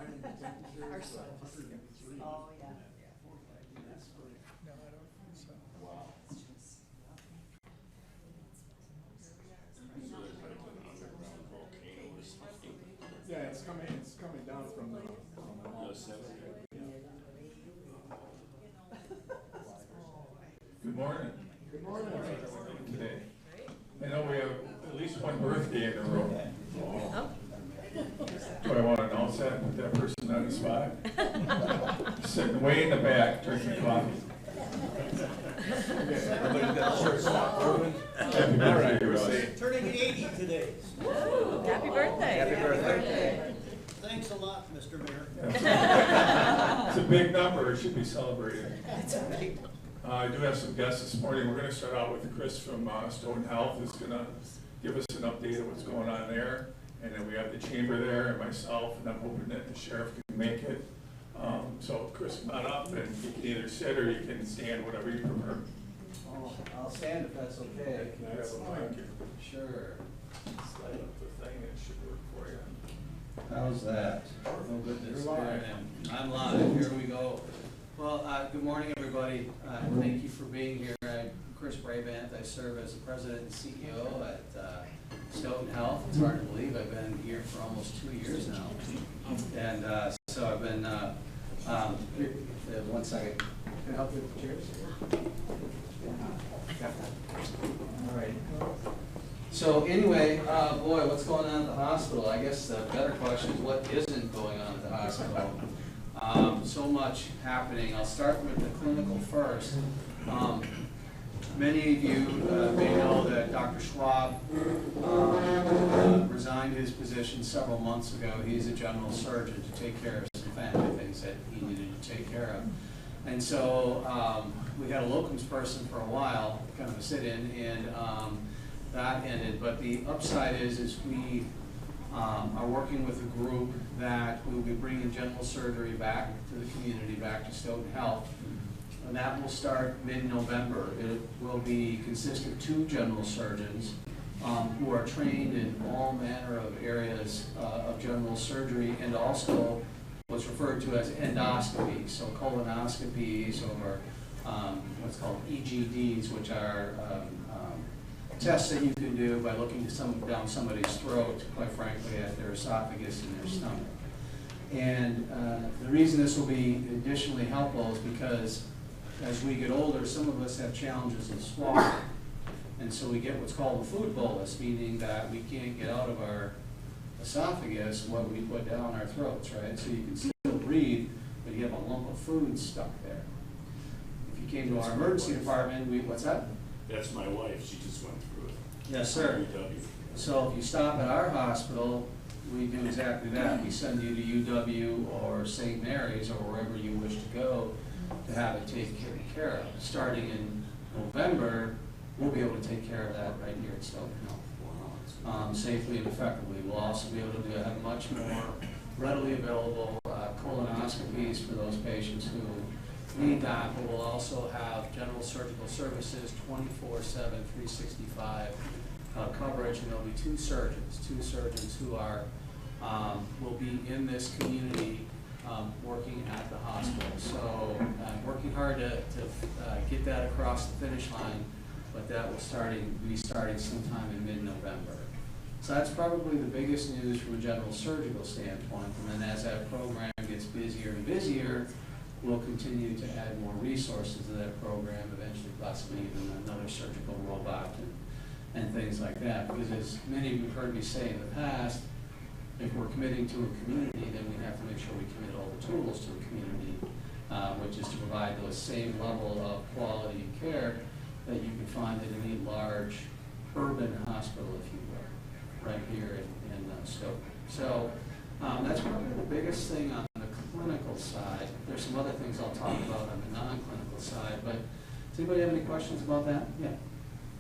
Our soils. Oh, yeah. No, I don't think so. Wow. Yeah, it's coming down from the Good morning. Good morning. Today. I know we have at least one birthday in the room. Oh. Do I want to announce that and put that person on the spot? Sitting way in the back drinking coffee. Everybody's got a short stop moving. Happy birthday to us. Turning 80 today. Woo, happy birthday. Happy birthday. Thanks a lot, Mr. Mayor. It's a big number, it should be celebrated. I do have some guests this morning. We're going to start out with Chris from Stoughton Health, who's going to give us an update of what's going on there. And then we have the chamber there and myself, and I'm hoping that the sheriff can make it. So Chris, come on up, and you can either sit or you can stand, whatever you prefer. Oh, I'll stand if that's okay. Can I have a mic? Sure. Slide up the thing, it should work for you. How's that? No goodness. I'm live. Here we go. Well, good morning, everybody. Thank you for being here. I'm Chris Brabant. I serve as the president and CEO at Stoughton Health. It's hard to believe I've been here for almost 2 years now. And so I've been, here, 1 second. Can I help you with the chairs? All right. So anyway, boy, what's going on at the hospital? I guess the better question is what isn't going on at the hospital? So much happening. I'll start with the clinical first. Many of you may know that Dr. Schwab resigned his position several months ago. He's a general surgeon to take care of some family things that he needed to take care of. And so we had a locums person for a while, kind of a sit-in, and that ended. But the upside is we are working with a group that we will be bringing general surgery back to the community, back to Stoughton Health. And that will start mid-November. It will consist of 2 general surgeons who are trained in all manner of areas of general surgery, and also what's referred to as endoscopies, so colonoscopies, or what's called EGDs, which are tests that you can do by looking down somebody's throat, quite frankly, at their esophagus and their stomach. And the reason this will be additionally helpful is because as we get older, some of us have challenges in swallowing. And so we get what's called a food bolus, meaning that we can't get out of our esophagus what we put down our throats, right? So you can still breathe, but you have a lump of food stuck there. If you came to our emergency department, what's that? That's my wife, she just went through it. Yes, sir. UW. So if you stop at our hospital, we do exactly that. We send you to UW or St. Mary's or wherever you wish to go to have it taken care of. Starting in November, we'll be able to take care of that right here at Stoughton Health, safely and effectively. We'll also be able to have much more readily available colonoscopies for those patients who need that, but we'll also have general surgical services 24/7, 365 coverage, and there'll be 2 surgeons who are will be in this community working at the hospital. So working hard to get that across the finish line, but that will be starting sometime in mid-November. So that's probably the biggest news from a general surgical standpoint. And then as that program gets busier and busier, we'll continue to add more resources to that program, eventually possibly even another surgical robot and things like that. Because as many of you have heard me say in the past, if we're committing to a community, then we have to make sure we commit all the tools to the community, which is to provide those same level of quality and care that you can find in any large urban hospital, if you will, right here in Stoughton. So that's probably the biggest thing on the clinical side. There's some other things I'll talk about on the non-clinical side, but does anybody have any questions about that? Yeah.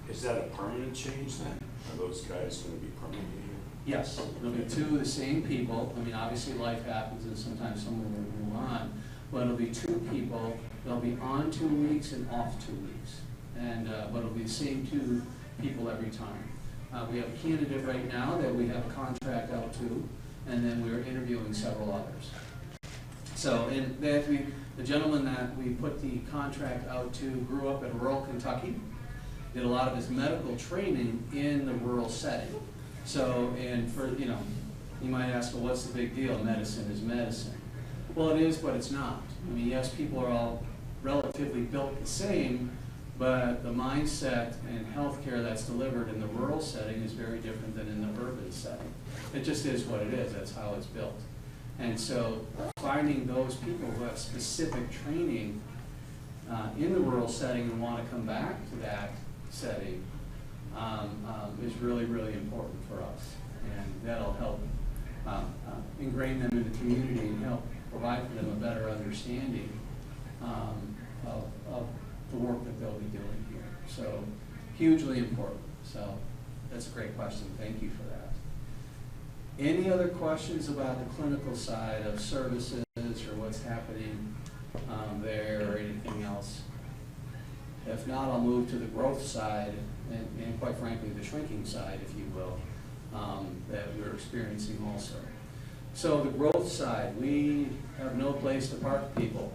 Is that a permanent change then? Are those guys going to be permanently here? Yes, there'll be 2 of the same people. I mean, obviously life happens and sometimes someone will move on, but it'll be 2 people. They'll be on 2 weeks and off 2 weeks. And, but it'll be the same 2 people every time. We have a candidate right now that we have a contract out to, and then we're interviewing several others. So, and the gentleman that we put the contract out to grew up in rural Kentucky, did a lot of his medical training in the rural setting. So, and for, you know, you might ask, well, what's the big deal? Medicine is medicine. Well, it is, but it's not. I mean, yes, people are all relatively built the same, but the mindset and healthcare that's delivered in the rural setting is very different than in the urban setting. It just is what it is. That's how it's built. And so finding those people who have specific training in the rural setting and want to come back to that setting is really, really important for us. And that'll help ingrain them in the community and help provide for them a better understanding of the work that they'll be doing here. So hugely important. So that's a great question. Thank you for that. Any other questions about the clinical side of services or what's happening there or anything else? If not, I'll move to the growth side and quite frankly, the shrinking side, if you will, that we're experiencing also. So the growth side, we have no place to park people.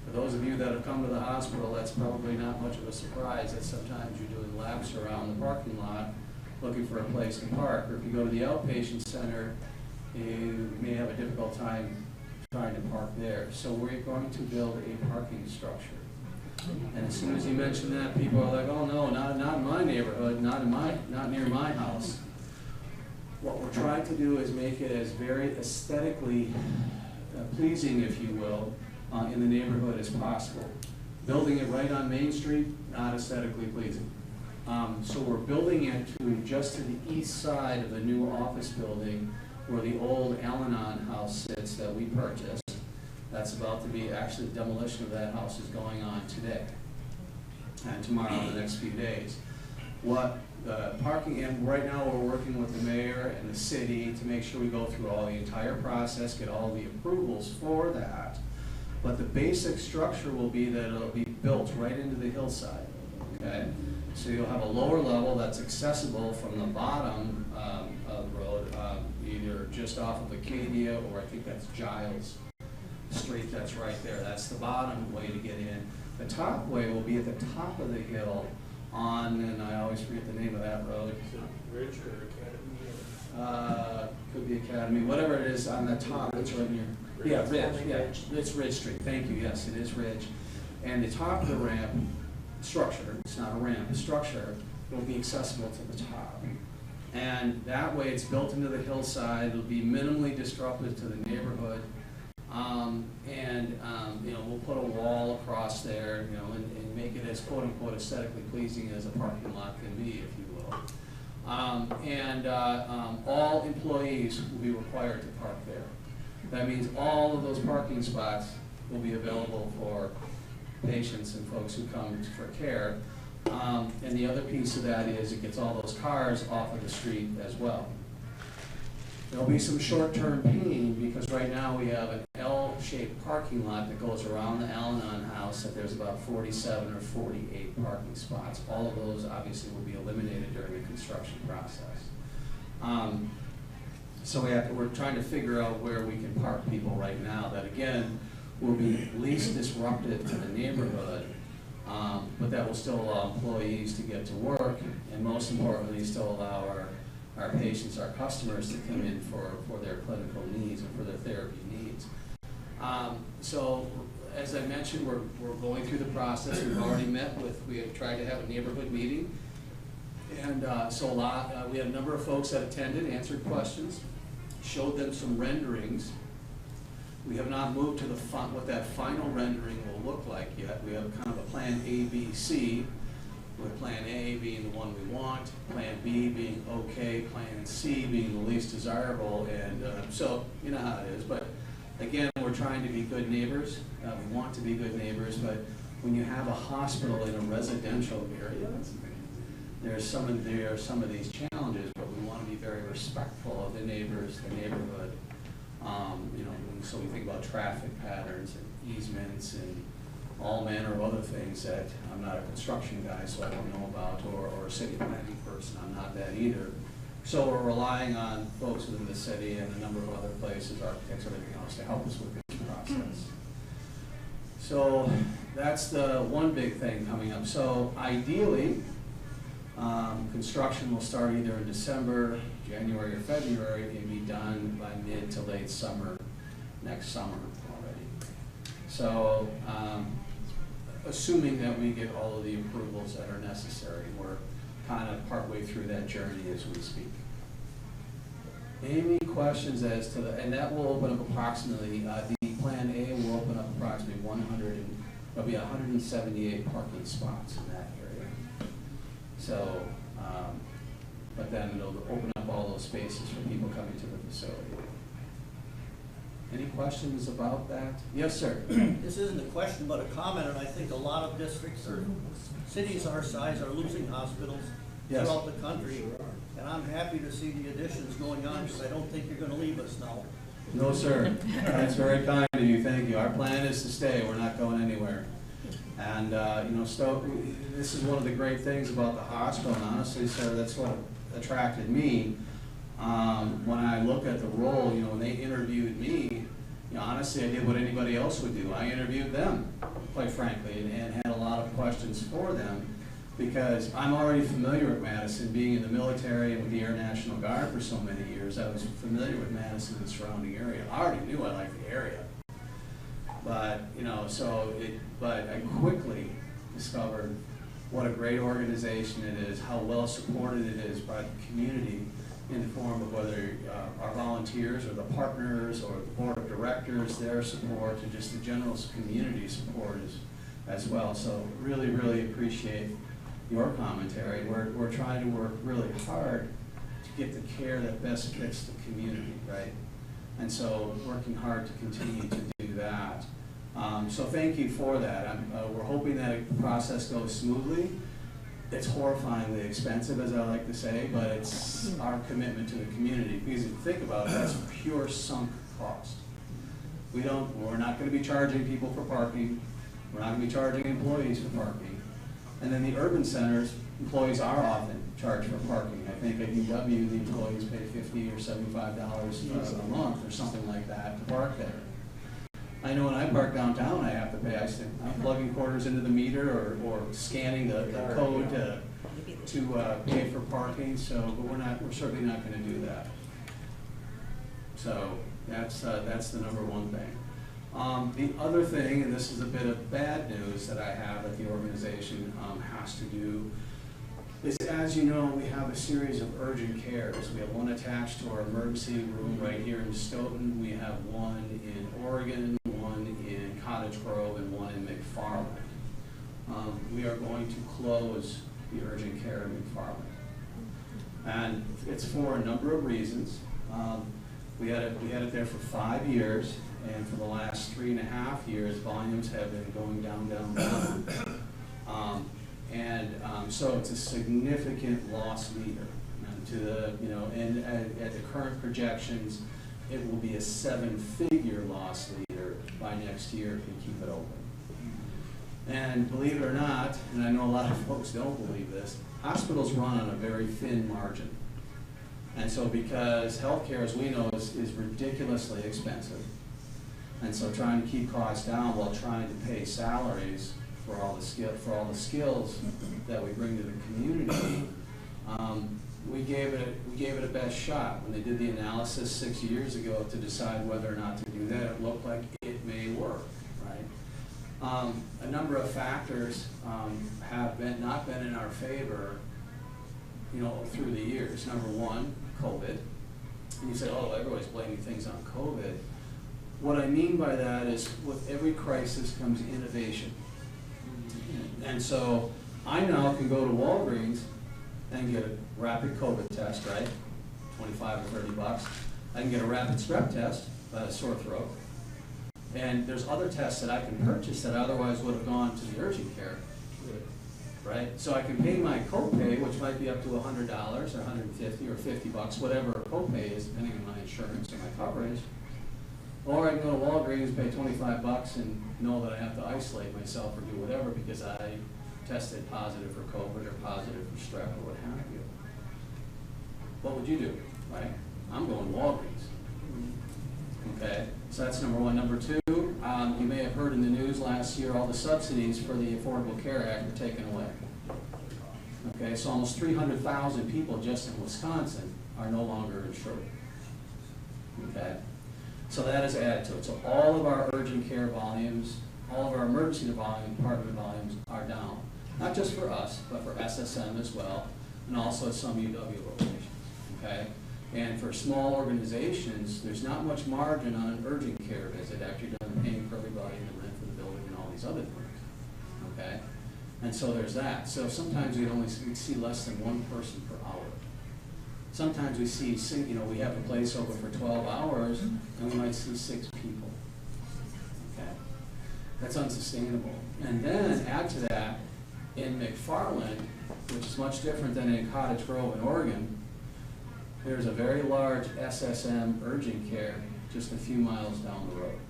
For those of you that have come to the hospital, that's probably not much of a surprise that sometimes you're doing laps around the parking lot looking for a place to park. Or if you go to the outpatient center, you may have a difficult time trying to park there. So we're going to build a parking structure. And as soon as you mention that, people are like, oh no, not in my neighborhood, not near my house. What we're trying to do is make it as very aesthetically pleasing, if you will, in the neighborhood as possible. Building it right on Main Street, not aesthetically pleasing. So we're building it to just to the east side of the new office building where the old Al-Anon house sits that we purchased. That's about to be, actually demolition of that house is going on today and tomorrow in the next few days. What parking, and right now we're working with the mayor and the city to make sure we go through all the entire process, get all the approvals for that. But the basic structure will be that it'll be built right into the hillside, okay? So you'll have a lower level that's accessible from the bottom of the road, either just off of Acadia or I think that's Giles Street, that's right there. That's the bottom way to get in. The top way will be at the top of the hill on, and I always forget the name of that road. Ridge or Academy? Could be Academy, whatever it is on the top, it's right near. Yeah, Ridge, yeah, it's Ridge Street, thank you, yes, it is Ridge. And the top of the ramp structure, it's not a ramp, a structure, will be accessible to the top. And that way it's built into the hillside, it'll be minimally disruptive to the neighborhood. You know, we'll put a wall across there, you know, and make it as quote unquote aesthetically pleasing as a parking lot can be, if you will. All employees will be required to park there. That means all of those parking spots will be available for patients and folks who come for care. And the other piece of that is it gets all those cars off of the street as well. There'll be some short-term pain because right now we have an L-shaped parking lot that goes around the Al-Anon house that there's about 47 or 48 parking spots. All of those obviously will be eliminated during the construction process. So we're trying to figure out where we can park people right now that again will be least disruptive to the neighborhood, but that will still allow employees to get to work and most importantly still allow our patients, our customers to come in for their clinical needs and for their therapy needs. So as I mentioned, we're going through the process. We've already we have tried to have a neighborhood meeting. And we had a number of folks that attended, answered questions, showed them some renderings. We have not moved to what that final rendering will look like yet. We have kind of a plan A, B, C, with plan A being the one we want, plan B being okay, plan C being the least desirable, and so you know how it is. But again, we're trying to be good neighbors. We want to be good neighbors, but when you have a hospital in a residential area, there are some of these challenges, but we want to be very respectful of the neighbors, the neighborhood. You know, so we think about traffic patterns and easements and all manner of other things that I'm not a construction guy, so I don't know about, or a city planning person, I'm not that either. So we're relying on folks within the city and a number of other places, architects, everything else, to help us with this process. process. So that's the one big thing coming up. So ideally, construction will start either in December, January, or February, and be done by mid to late summer, next summer already. So assuming that we get all of the approvals that are necessary, we're kind of partway through that journey as we speak. Any questions as to the, and that will open up approximately, the Plan A will open up approximately 178 parking spots in that area. So, but then it'll open up all those spaces for people coming to the facility. Any questions about that? Yes, sir. This isn't a question but a comment, and I think a lot of districts or cities our size are losing hospitals Yes. throughout the country. And I'm happy to see the additions going on, because I don't think you're gonna leave us now. No, sir. That's very kind of you. Thank you. Our plan is to stay. We're not going anywhere. And, you know, this is one of the great things about the hospital, and honestly, sir, that's what attracted me. When I look at the role, you know, when they interviewed me, you know, honestly, I did what anybody else would do. I interviewed them, quite frankly, and had a lot of questions for them, because I'm already familiar with Madison, being in the military and with the Air National Guard for so many years. I was familiar with Madison and the surrounding area. I already knew I liked the area. But, you know, but I quickly discovered what a great organization it is, how well supported it is by the community in the form of whether our volunteers or the partners or the board of directors, their support, and just the general community support as well. So really, really appreciate your commentary. We're trying to work really hard to get the care that best fits the community, right? And so working hard to continue to do that. So thank you for that. We're hoping that the process goes smoothly. It's horrifyingly expensive, as I like to say, but it's our commitment to the community. Because if you think about it, that's pure sunk cost. We're not going to be charging people for parking. We're not going to be charging employees for parking. And then the urban centers, employees are often charged for parking. I think at UW, the employees pay $50 or $75 a month or something like that to park there. I know when I park downtown, I have to pay. I'm plugging quarters into the meter or scanning the code to pay for parking. So, but we're certainly not going to do that. So that's the number one thing. The other thing, and this is a bit of bad news that I have that the organization has to do, is, as you know, we have a series of urgent cares. We have one attached to our emergency room right here in Stoughton. We have one in Oregon, one in Cottage Grove, and one in McFarland. We are going to close the urgent care in McFarland. And it's for a number of reasons. We had it there for 5 years, and for the last 3.5 years, volumes have been going down. So it's a significant loss leader. And to the, you know, and at the current projections, it will be a 7-figure loss leader by next year if we keep it open. And believe it or not, and I know a lot of folks don't believe this, hospitals run on a very thin margin. And so because healthcare, as we know, is ridiculously expensive, and so trying to keep costs down while trying to pay salaries for all the skills that we bring to the community, we gave it a best shot. When they did the analysis 6 years ago to decide whether or not to do that, it looked like it may work, right? A number of factors have not been in our favor, you know, through the years. Number one, COVID. And you say, oh, everybody's blaming things on COVID. What I mean by that is with every crisis comes innovation. And so I now can go to Walgreens and get a rapid COVID test, right? 25 or 30 bucks. I can get a rapid strep test, a sore throat. And there's other tests that I can purchase that otherwise would have gone to the urgent care. Right? So I can pay my copay, which might be up to $100 or $150 or 50 bucks, whatever a copay is, depending on my insurance or my coverage. Or I can go to Walgreens, pay 25 bucks and know that I have to isolate myself or do whatever because I tested positive for COVID or positive for strep or what have you. What would you do, right? I'm going to Walgreens. Okay, so that's number one. Number two, last year, all the subsidies for the Affordable Care Act were taken away. Okay, so almost 300,000 people just in Wisconsin are no longer insured. Okay, so that has added to it. So all of our urgent care volumes, all of our emergency department volumes are down. Not just for us, but for SSM as well, and also some UW locations, okay? And for small organizations, there's not much margin on an urgent care visit after you're done paying for everybody and the rent for the building and all these other things, okay? And so there's that. So sometimes we'd see less than one person per hour. Sometimes we see, you know, we have a place open for 12 hours and we might see 6 people, okay? That's unsustainable. And then add to that, in McFarland, which is much different than in Cottage Grove in Oregon, there's a very large SSM urgent care just a few miles down the road.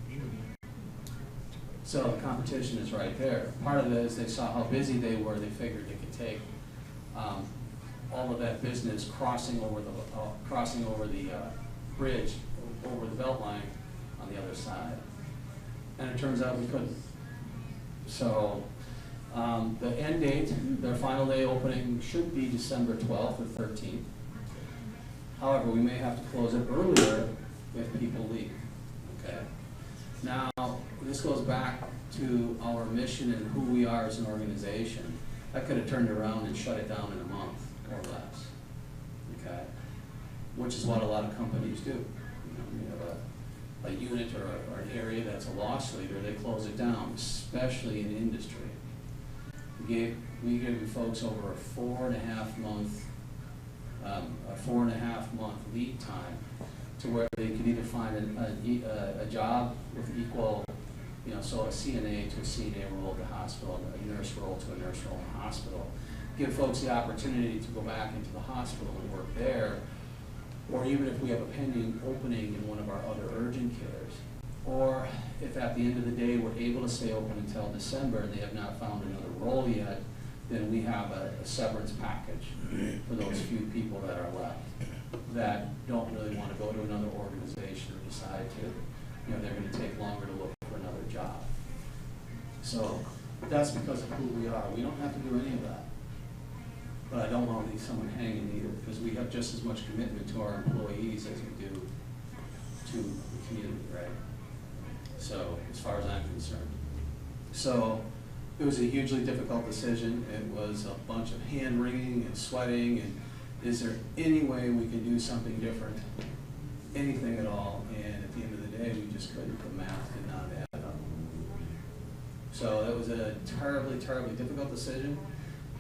So the competition is right there. Part of it is they saw how busy they were, they figured they could take all of that business crossing over the bridge, over the belt line on the other side. And it turns out we couldn't. So the end date, their final day opening should be December 12th or 13th. However, we may have to close it earlier if people leave, okay? Now, this goes back to our mission and who we are as an organization. I could have turned around and shut it down in a month or less, okay? Which is what a lot of companies do. You know, you have a unit or an area that's a loss leader, they close it down, especially in industry. We gave folks over a 4.5 month lead time to where they could either find a job with equal, you know, so a CNA to a CNA role at the hospital, a nurse role to a nurse role in the hospital. Give folks the opportunity to go back into the hospital and work there, or even if we have a pending opening in one of our other urgent cares, or if at the end of the day we're able to stay open until December and they have not found another role yet, then we have a severance package for those few people that are left that don't really want to go to another organization or decide to, you know, they're going to take longer to look for another job. So that's because of who we are. We don't have to do any of that. But I don't want to leave someone hanging either, because we have just as much commitment to our employees as we do to the community, right? So, as far as I'm concerned. So, it was a hugely difficult decision. It was a bunch of hand-wringing and sweating, and is there any way we can do something different? Anything at all? And at the end of the day, we just couldn't. The math did not add up. So, that was a terribly, terribly difficult decision.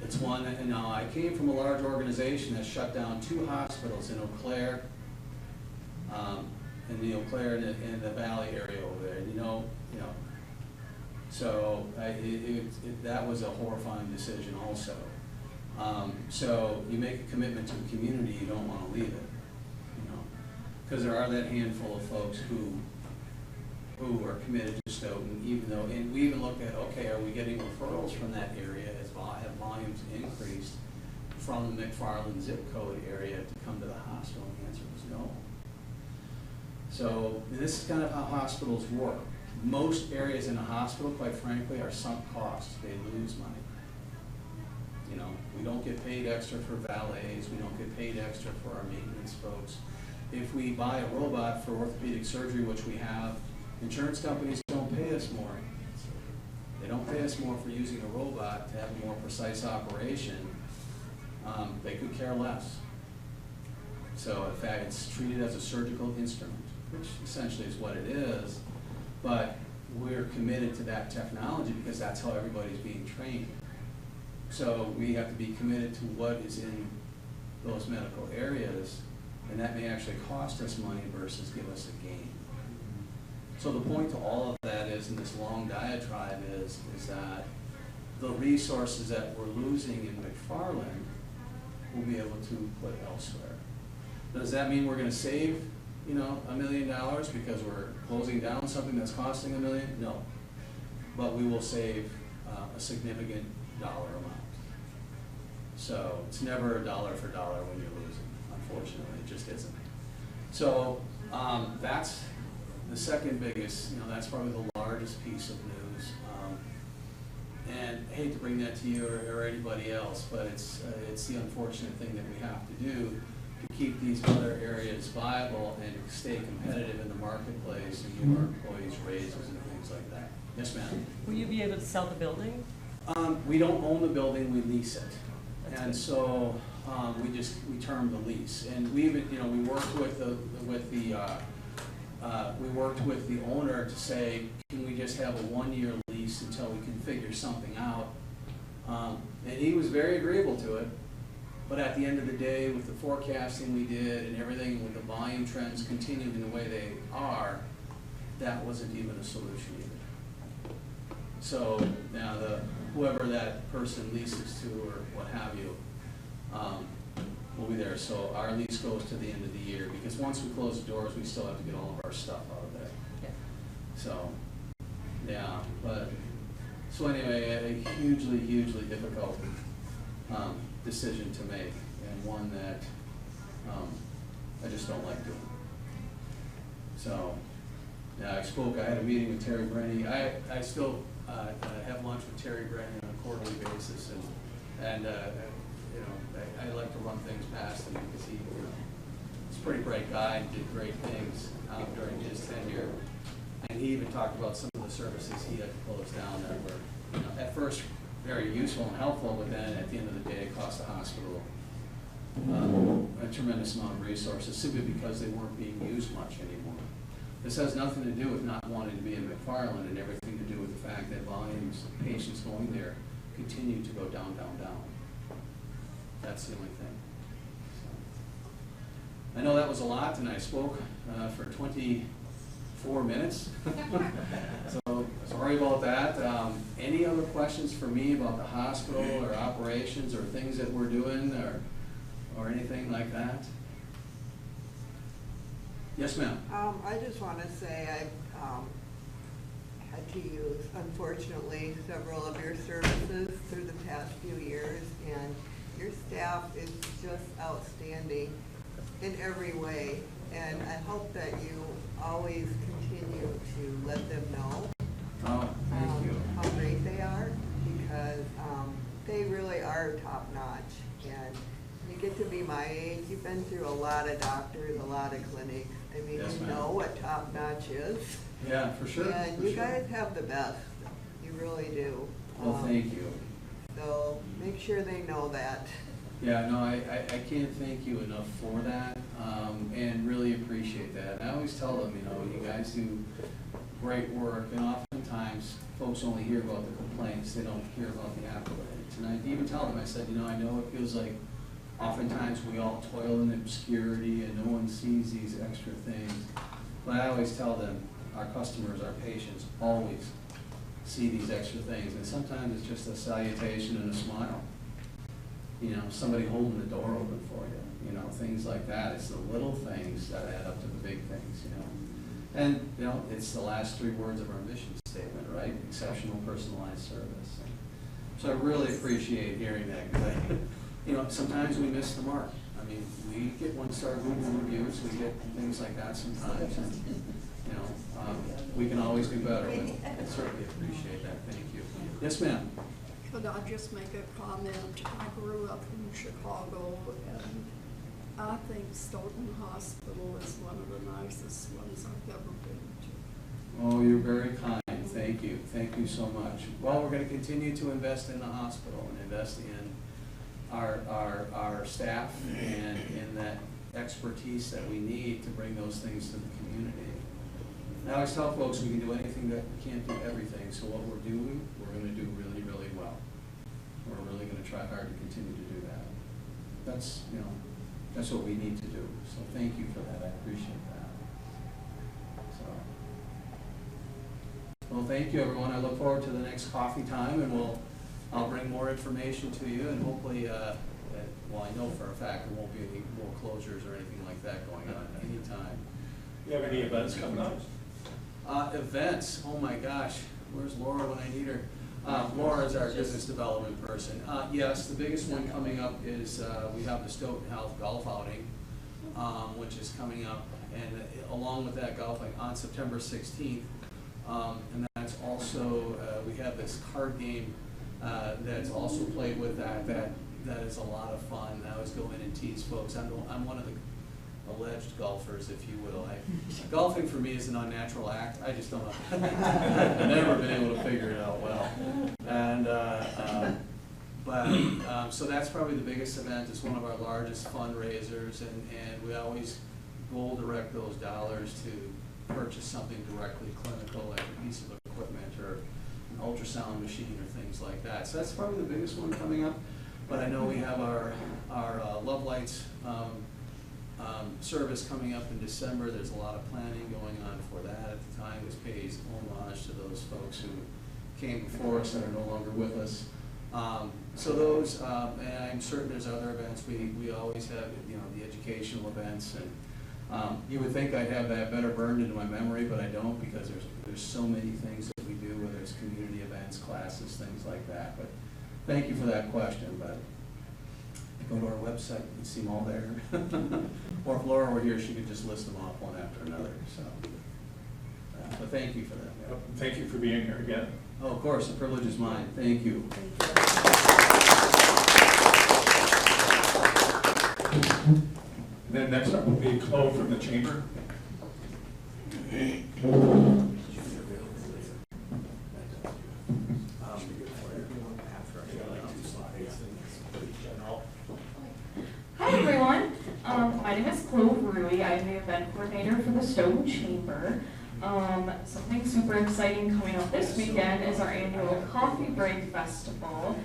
It's one that, and now I came from a large organization that shut down 2 hospitals in Eau Claire, in the Eau Claire and the Valley area over there. You know. So that was a horrifying decision also. So you make a commitment to the community, you don't want to leave it, you know, because there are that handful of folks who are committed to Stoughton, even though, and we even looked at, okay, are we getting referrals from that area as have volumes increased from the McFarland zip code area to come to the hospital? And the answer was no. So this is kind of how hospitals work. Most areas in a hospital, quite frankly, are sunk costs. They lose money. You know, we don't get paid extra for valets. We don't get paid extra for our maintenance folks. If we buy a robot for orthopedic surgery, which we have, insurance companies don't pay us more. They don't pay us more for using a robot to have a more precise operation. They could care less. So in fact, it's treated as a surgical instrument, which essentially is what it is. But we're committed to that technology because that's how everybody's being trained. So we have to be committed to what is in those medical areas, and that may actually cost us money versus give us a gain. So the point to all of that is, in this long diatribe, is that the resources that we're losing in McFarland we'll be able to put elsewhere. Does that mean we're going to save, you know, $1 million because we're closing down something that's costing $1 million? No. But we will save a significant dollar amount. So it's never $1 for $1 when you're losing, unfortunately. It just isn't. So that's the second biggest, you know, that's probably the largest piece of news. And I hate to bring that to you or anybody else, but it's the unfortunate thing that we have to do to keep these other areas viable and stay competitive in the marketplace and give our employees raises and things like that. Yes, ma'am? Will you be able to sell the building? We don't own the building, we lease it. That's And good. so, we term the lease. And we even, we worked with the owner to say, can we just have a 1-year lease until we can figure something out? And he was very agreeable to it. But at the end of the day, with the forecasting we did and everything, with the volume trends continuing the way they are, that wasn't even a solution either. So now whoever that person leases to or what have you, will be there. So our lease goes to the end of the year, because once we close the doors, we still have to get all of our stuff out of there. Yeah. So, yeah, so anyway, a hugely, hugely difficult decision to make, and one that I just don't like doing. So, yeah, I had a meeting with Terry Brenny. I still have lunch with Terry Brenny on a quarterly basis, and I like to run things past him because he's a pretty bright guy and did great things during his tenure. And he even talked about some of the services he had to close down that were, at first very useful and helpful, but then at the end of the day, it cost the hospital a tremendous amount of resources simply because they weren't being used much anymore. This has nothing to do with not wanting to be in McFarland, and everything to do with the fact that volumes of patients going there continue to go down, down, down. That's the only thing. So, I know that was a lot, and I spoke for 24 minutes. So sorry about that. Any other questions for me about the hospital or operations or things that we're doing or anything like that? Yes, ma'am. I just want to say I've had to use, unfortunately, several of your services through the past few years, and your staff is just outstanding in every way. And I hope that you always continue to let them know Oh, thank you. how great they are, because they really are top notch. And you get to be my age, you've been through a lot of doctors, a lot of clinics. I mean, Yes, you ma'am. know what top notch is. Yeah, for sure. And for you sure. guys have the best, you really do. Well, thank you. So make sure they know that. Yeah, no, I can't thank you enough for that, and really appreciate that. I always tell them, you guys do great work, and oftentimes folks only hear about the complaints, they don't hear about the accolades. And I even tell them, I said, I know it feels like oftentimes we all toil in obscurity and no one sees these extra things. But I always tell them, our customers, our patients, always see these extra things. And sometimes it's just a salutation and a smile. Somebody holding the door open for you, things like that. It's the little things that add up to the big things, And, it's the last 3 words of our mission statement, right? Exceptional personalized service. So I really appreciate hearing that, because sometimes we miss the mark. I mean, we get 1-star Google reviews, we get things like that sometimes, and, we can always do better. I certainly appreciate that. Thank you. Yes, ma'am. Could I just make a comment? I grew up in Chicago, and I think Stoughton Hospital is one of the nicest ones I've ever been to. Oh, you're very kind. Thank you. Thank you so much. Well, we're going to continue to invest in the hospital and invest in our staff and in that expertise that we need to bring those things to the community. I always tell folks we can do anything, that we can't do everything. So what we're doing, we're going to do really, really well. We're really going to try hard to continue to do that. That's what we need to do. So thank you for that. I appreciate that. So, well, thank you, everyone. I look forward to the next coffee time, and I'll bring more information to you, and hopefully, I know for a fact there won't be any more closures or anything like that going on at any time. You have any events coming up? Events, oh my gosh, where's Laura when I need her? Laura is our business development person. Yes, the biggest one coming up is we have the Stoughton Health Golf Outing, which is coming up, and along with that golf outing on September 16th, and that's also, we have this card game that's also played with that is a lot of fun. I always go in and tease folks. I'm one of the alleged golfers, if you will. Golfing for me is an unnatural act. I just don't know. I've never been able to figure it out well. And so that's probably the biggest event. It's one of our largest fundraisers, and we always goal direct those dollars to purchase something directly clinical, like a piece of equipment or an ultrasound machine or things like that. So that's probably the biggest one coming up. But I know we have our Love Lights service coming up in December. There's a lot of planning going on for that at the time. This pays homage to those folks who came before us and are no longer with us. So those, and I'm certain there's other events. We always have, the educational events, and you would think I'd have that better burned into my memory, but I don't, because there's so many things that we do, whether it's community events, classes, things like that. But thank you for that question. But go to our website and see them all there. Or if Laura were here, she could just list them off one after another. So, but thank you for that. Yep, thank you for being here again. Oh, of course, the privilege is mine. Thank you. Then next up will be Chloe from the chamber. Hi everyone, my name is Chloe Rui. I'm the event coordinator for the Stoughton Chamber. Something super exciting coming up this weekend is our annual Coffee Break Festival.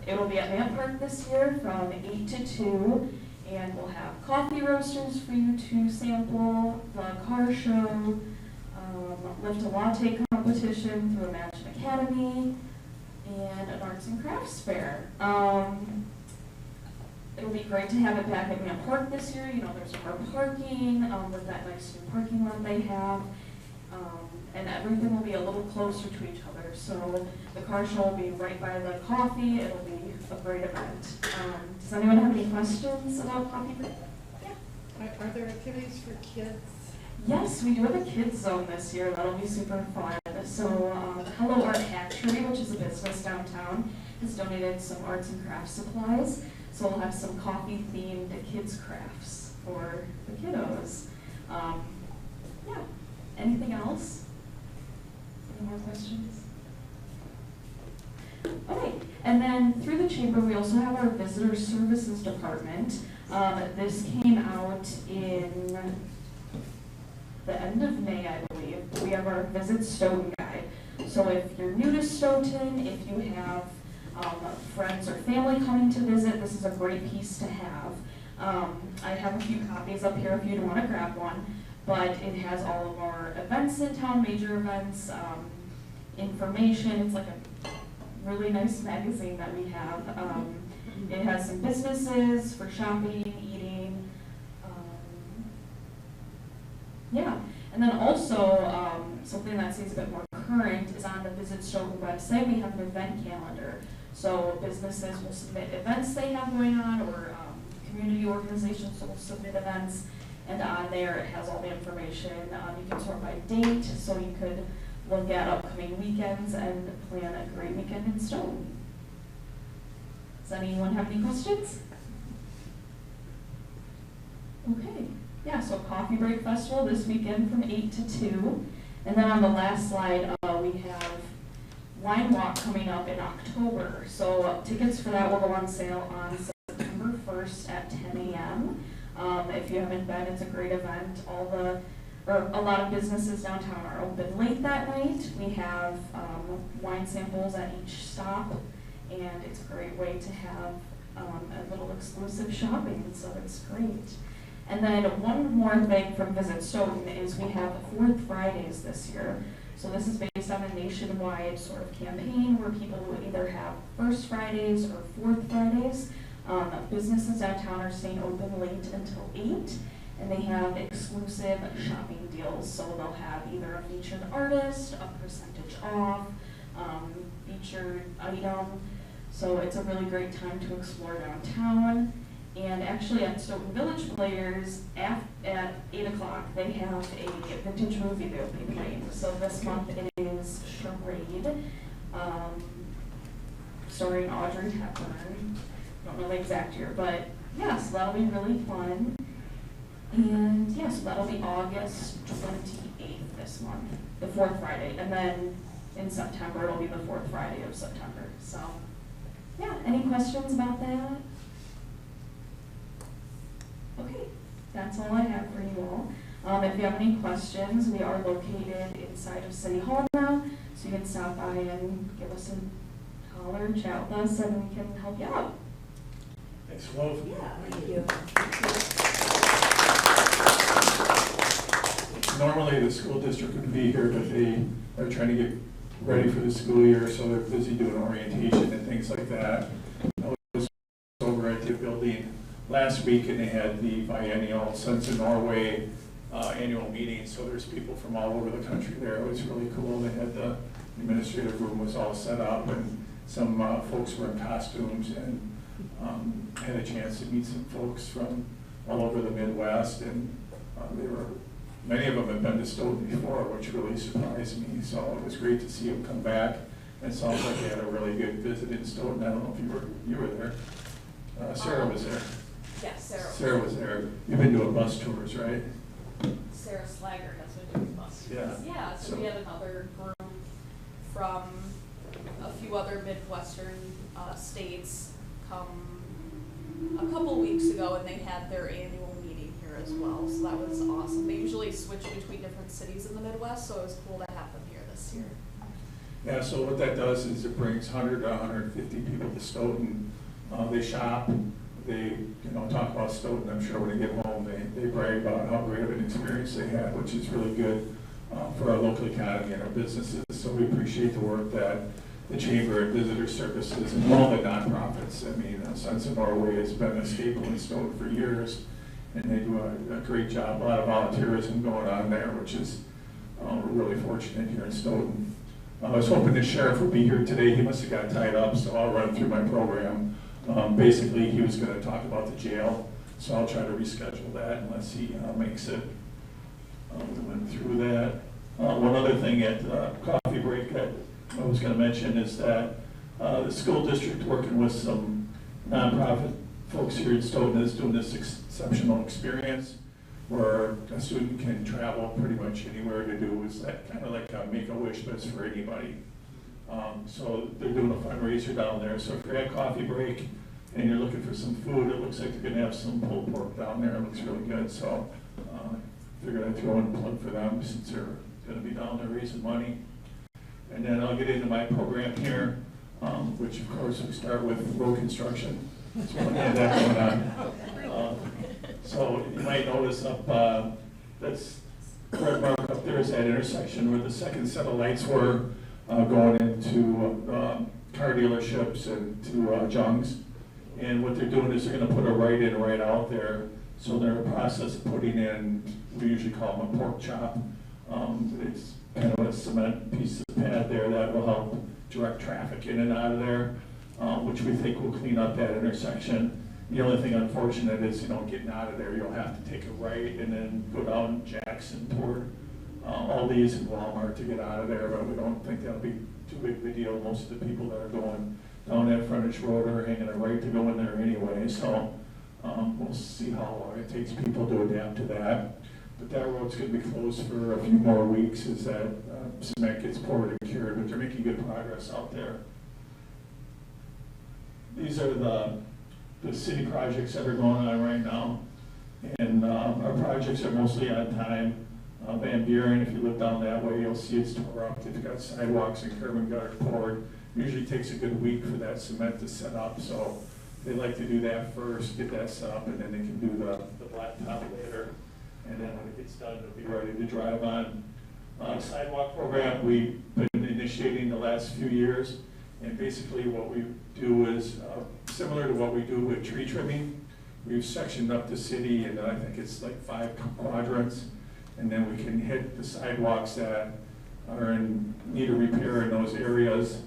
It'll be at Vamp Park this year from 8 to 2, and we'll have coffee roasters for you to sample, the car show, lift a latte competition through Imagine Academy, and an arts and crafts fair. It'll be great to have it back at Vamp Park this year. There's more parking with that nice new parking lot they have. And everything will be a little closer to each other. So the car show will be right by the coffee. It'll be a great event. Does anyone have any questions about Coffee Break? Yeah. Are there activities for kids? Yes, we do have a kids zone this year. That'll be super fun. So Hello Art Hatchery, which is a business downtown, has donated some arts and crafts supplies. So we'll have some coffee-themed kids crafts for the kiddos. Yeah. Anything else? Any more questions? Okay. And then through the chamber, we also have our visitor services department. This came out in the end of May, I believe. We have our Visit Stoughton guide. So if you're new to Stoughton, if you have friends or family coming to visit, this is a great piece to have. I have a few copies up here if you'd want to grab one, but it has all of our events in town, major events, information. It's like a really nice magazine that we have. It has some businesses for shopping, eating. Yeah, and then also something that seems a bit more current is on the Visit Stoughton website. We have an event calendar. So businesses will submit events they have going on, or community organizations will submit events, and on there it has all the information. You can sort by date, so you could look at upcoming weekends and plan a great weekend in Stoughton. Does anyone have any questions? Okay, yeah, so Coffee Break Festival this weekend from 8 to 2. And then on the last slide, we have Wine Walk coming up in October. So tickets for that will go on sale on September 1st at 10 a.m. If you haven't been, it's a great event. A lot of businesses downtown are open late that night. We have wine samples at each stop, and it's a great way to have a little exclusive shopping, so it's great. And then one more thing from Visit Stoughton is we have 4th Fridays this year. So this is based on a nationwide sort of campaign where people will either have 1st Fridays or 4th Fridays. Businesses downtown are staying open late until 8, and they have exclusive shopping deals. So they'll have either a featured artist, a percentage off, featured item. So it's a really great time to explore downtown. And actually at Stoughton Village Players, at 8 o'clock, they have a vintage movie they'll be playing. So this month it is Charade. starring Audrey Hepburn. Don't know the exact year, but yeah, so that'll be really fun. And yeah, so that'll be August 28th this month, the fourth Friday, and then in September it'll be the fourth Friday of September. So yeah, any questions about that? Okay, that's all I have for you all. If you have any questions, we are located inside of City Hall now, so you can stop by and give us a holler, chat with us, and we can help you out. Thanks, Wolf. Yeah, thank you. Normally, the school district would be here, but they are trying to get ready for the school year, so they're busy doing orientation and things like that. I was over at the building last week, and they had the biennial Sons of Norway annual meeting, so there's people from all over the country there. It was really cool. They had the administrative room was all set up, and some folks were in costumes, and had a chance to meet some folks from all over the Midwest, and many of them have been to Stoughton before, which really surprised me. So it was great to see them come back. And it sounds like they had a really good visit in Stoughton. I don't know if you were there. Sarah was there. Yes, Sarah was there. You've been doing bus tours, right? Sarah Slager has been doing bus tours. Yeah. Yeah, so we had another group from a few other Midwestern states come a couple weeks ago, and they had their annual meeting here as well, so that was awesome. They usually switch between different cities in the Midwest, so it was cool to have them here this year. Yeah, so what that does is it brings 100 to 150 people to Stoughton. They shop, they talk about Stoughton. I'm sure when they get home, they brag about how great of an experience they had, which is really good for our local economy and our businesses. So we appreciate the work that the Chamber and Visitor Services and all the nonprofits. I mean, Sons of Norway has been a staple in Stoughton for years, and they do a great job. A lot of volunteerism going on there, which is we're really fortunate here in Stoughton. I was hoping the sheriff would be here today. He must have got tied up, so I'll run through my program. Basically, he was going to talk about the jail, so I'll try to reschedule that unless he makes it. We went through that. One other thing at coffee break that I was going to mention is that the school district, working with some nonprofit folks here in Stoughton, is doing this exceptional experience where a student can travel pretty much anywhere to do. It's that kind of like a Make-A-Wish, but it's for anybody. So they're doing a fundraiser down there. So if you're at coffee break and you're looking for some food, it looks like they're going to have some pulled pork down there. It looks really good. So figured I'd throw in a plug for them since they're going to be down there raising money. And then I'll get into my program here, which of course we start with road construction. That's what I had that going on. So you might notice up, that's red mark up there is that intersection where the second set of lights were going into car dealerships and to junks. And what they're doing is they're going to put a right in, right out there. So they're in the process of putting in, we usually call them a pork chop. It's kind of a cement piece of pad there that will help direct traffic in and out of there, which we think will clean up that intersection. The only thing unfortunate is, getting out of there, you'll have to take a right and then go down Jackson toward Aldi's and Walmart to get out of there, but we don't think that'll be too big of a deal. Most of the people that are going down that frontage road are hanging a right to go in there anyway, so we'll see how long it takes people to adapt to that. But that road's going to be closed for a few more weeks as that cement gets poured and cured, but they're making good progress out there. These are the city projects that are going on right now, and our projects are mostly on time. Van Buren, if you look down that way, you'll see it's tore up. They've got sidewalks and curb and gutter poured. Usually takes a good week for that cement to set up, so they like to do that first, get that set up, and then they can do the blacktop later. And then when it gets done, it'll be ready to drive on. Sidewalk program we've been initiating the last few years, and basically what we do is similar to what we do with tree trimming. We've sectioned up the city, and I think it's like 5 quadrants, and then we can hit the sidewalks that are in need of repair in those areas,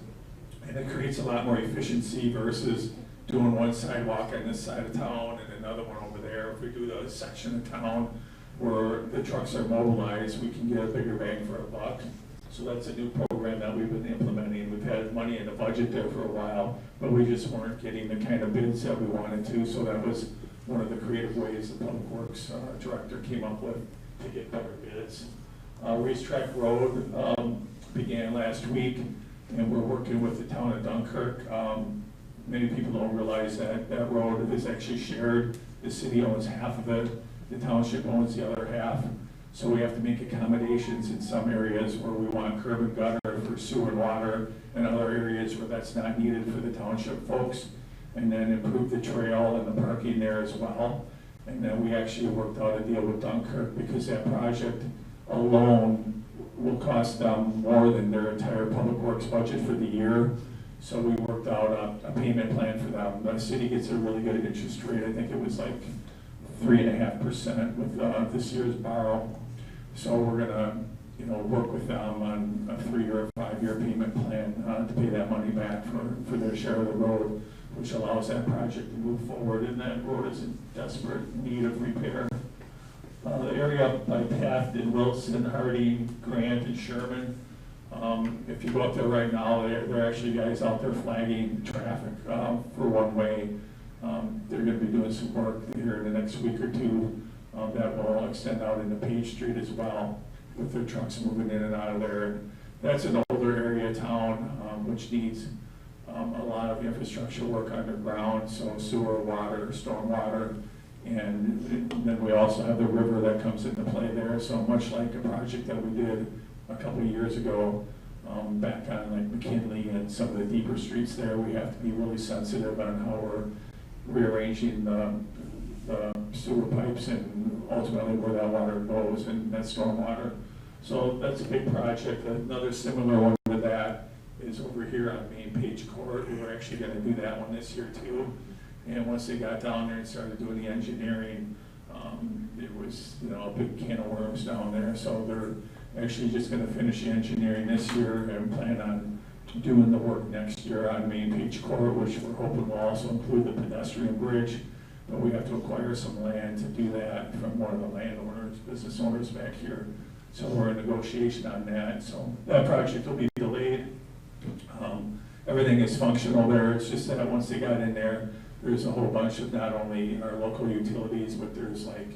and it creates a lot more efficiency versus doing one sidewalk on this side of town and another one over there. If we do the section of town where the trucks are mobilized, we can get a bigger bang for a buck. So that's a new program that we've been implementing. We've had money in the budget there for a while, but we just weren't getting the kind of bids that we wanted to. So that was one of the creative ways the Public Works Director came up with to get better bids. Racetrack Road began last week, and we're working with the town of Dunkirk. Many people don't realize that that road is actually shared. The city owns half of it, the township owns the other half. So we have to make accommodations in some areas where we want curb and gutter for sewer and water, and other areas where that's not needed for the township folks. And then improve the trail and the parking there as well. And then we actually worked out a deal with Dunkirk because that project alone will cost them more than their entire public works budget for the year. So we worked out a payment plan for them. The city gets a really good interest rate. I think it was like 3.5% with this year's borrow. So we're gonna, work with them on a 3 or 5 year payment plan to pay that money back for their share of the road, which allows that project to move forward. And that road is in desperate need of repair. The area up by Taft and Wilson, Harding, Grant, and Sherman. If you go up there right now, there are actually guys out there flagging traffic for one way. They're going to be doing some work here in the next week or two that will extend out into Page Street as well, with their trucks moving in and out of there. That's an older area of town which needs a lot of infrastructure work underground, so sewer, water, stormwater, and then we also have the river that comes into play there. So much like a project that we did a couple of years ago back on like McKinley and some of the deeper streets there, we have to be really sensitive on how we're rearranging the sewer pipes and ultimately where that water goes and that stormwater. So that's a big project. Another similar one to that is over here on Main Page Court. We were actually going to do that one this year too. And once they got down there and started doing the engineering, it was a big can of worms down there. So they're actually just going to finish the engineering this year and plan on doing the work next year on Main Page Court, which we're hoping will also include the pedestrian bridge. But we have to acquire some land to do that from one of the landowners, business owners back here. So we're in negotiation on that. So that project will be delayed. Everything is functional there. It's just that once they got in there, there's a whole bunch of not only our local utilities, but there's like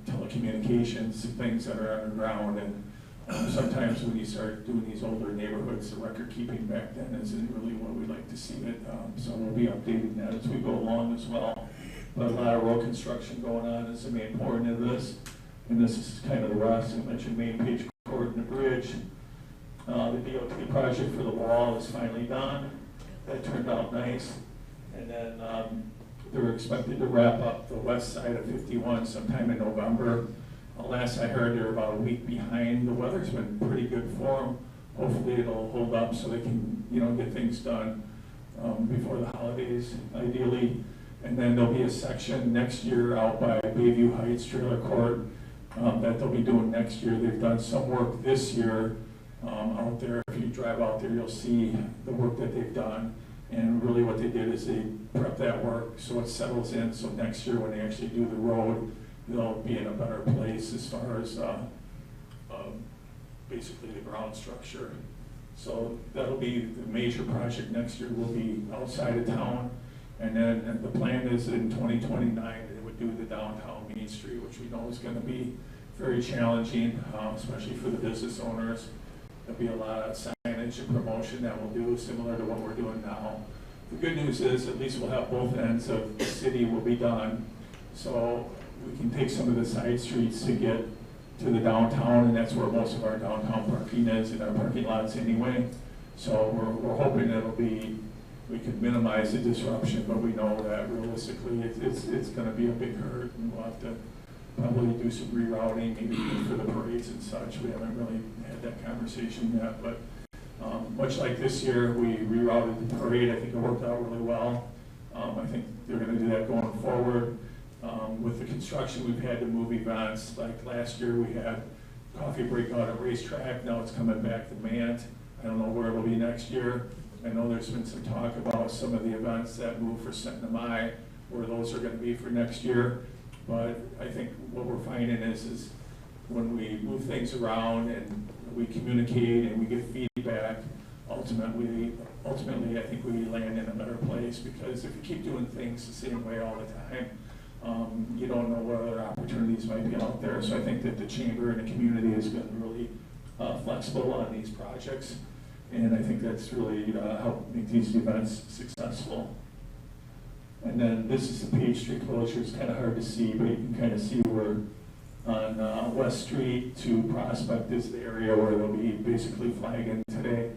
telecommunications, things that are underground. And sometimes when you start doing these older neighborhoods, the record keeping back then isn't really what we'd like to see it. So we'll be updating that as we go along as well. But a lot of road construction going on is the main point of this. And this is kind of the rest. I mentioned Main Page Court and the bridge. The DOT project for the wall is finally done. That turned out nice. And then they're expected to wrap up the west side of 51 sometime in November. Last I heard, they're about a week behind. The weather's been pretty good for them. Hopefully it'll hold up so they can, get things done before the holidays, ideally. And then there'll be a section next year out by Bayview Heights Trailer Court that they'll be doing next year. They've done some work this year out there. If you drive out there, you'll see the work that they've done. And really what they did is they prep that work so it settles in. So next year when they actually do the road, they'll be in a better place as far as basically the ground structure. So that'll be the major project next year. Will be outside of town. And then the plan is in 2029 they would do the downtown Main Street, which we know is going to be very challenging, especially for the business owners. There'll be a lot of signage and promotion that we'll do similar to what we're doing now. The good news is at least we'll have both ends of the city will be done. So we can take some of the side streets to get to the downtown, and that's where most of our downtown parking is in our parking lots anyway. So we're hoping we can minimize the disruption, but we know that realistically it's going to be a big hurt, and we'll have to probably do some rerouting, maybe for the parades and such. We haven't really had that conversation yet, but much like this year, we rerouted the parade. I think it worked out really well. I think they're going to do that going forward. With the construction, we've had to move events. Like last year, we had coffee break out at Racetrack. Now it's coming back to Mant. I don't know where it'll be next year. I know there's been some talk about some of the events that move for Centennial, where those are going to be for next year. But I think what we're finding is when we move things around and we communicate and we get feedback, ultimately, I think we land in a better place, because if you keep doing things the same way all the time, you don't know what other opportunities might be out there. So I think that the chamber and the community has been really flexible on these projects, and I think that's really helped make these events successful. And then this is the Page Street closure. It's kind of hard to see, but you can kind of see where on West Street to Prospect is the area where they'll be basically flagging today.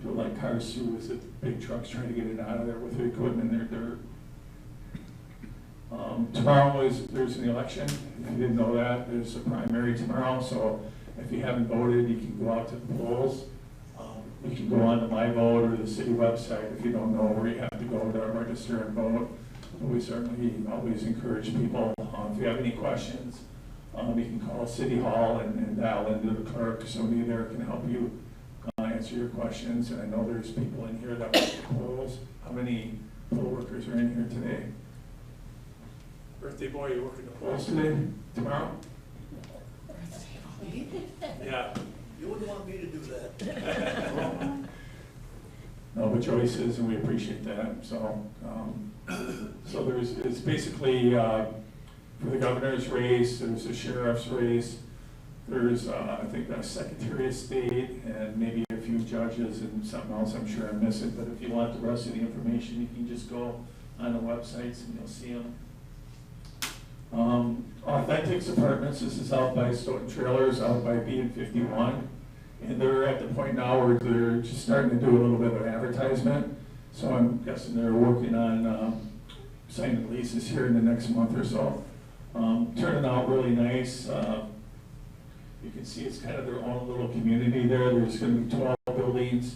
Like cars through as the big trucks trying to get it out of there with the equipment in their dirt. Tomorrow there's an election. If you didn't know that, there's a primary tomorrow. So if you haven't voted, you can go out to the polls. You can go on to My Vote or the city website if you don't know where you have to go to register and vote. But we certainly always encourage people, if you have any questions, you can call City Hall and dial into the clerk. Somebody there can help you answer your questions. And I know there's people in here that work the polls. How many poll workers are in here today? Birthday boy, you working the polls today? Tomorrow? Yeah. You wouldn't want me to do that. No, but Joyce is, and we appreciate that. So, so it's basically for the governor's race, there's a sheriff's race, there's I think a Secretary of State, and maybe a few judges and something else I'm sure I'm missing. But if you want the rest of the information, you can just go on the websites and you'll see them. Authentics Apartments, this is out by Stoughton Trailers, out by B&51. And they're at the point now where they're just starting to do a little bit of advertisement. So I'm guessing they're working on signing leases here in the next month or so. Turning out really nice. You can see it's kind of their own little community there. There's going to be 12 buildings,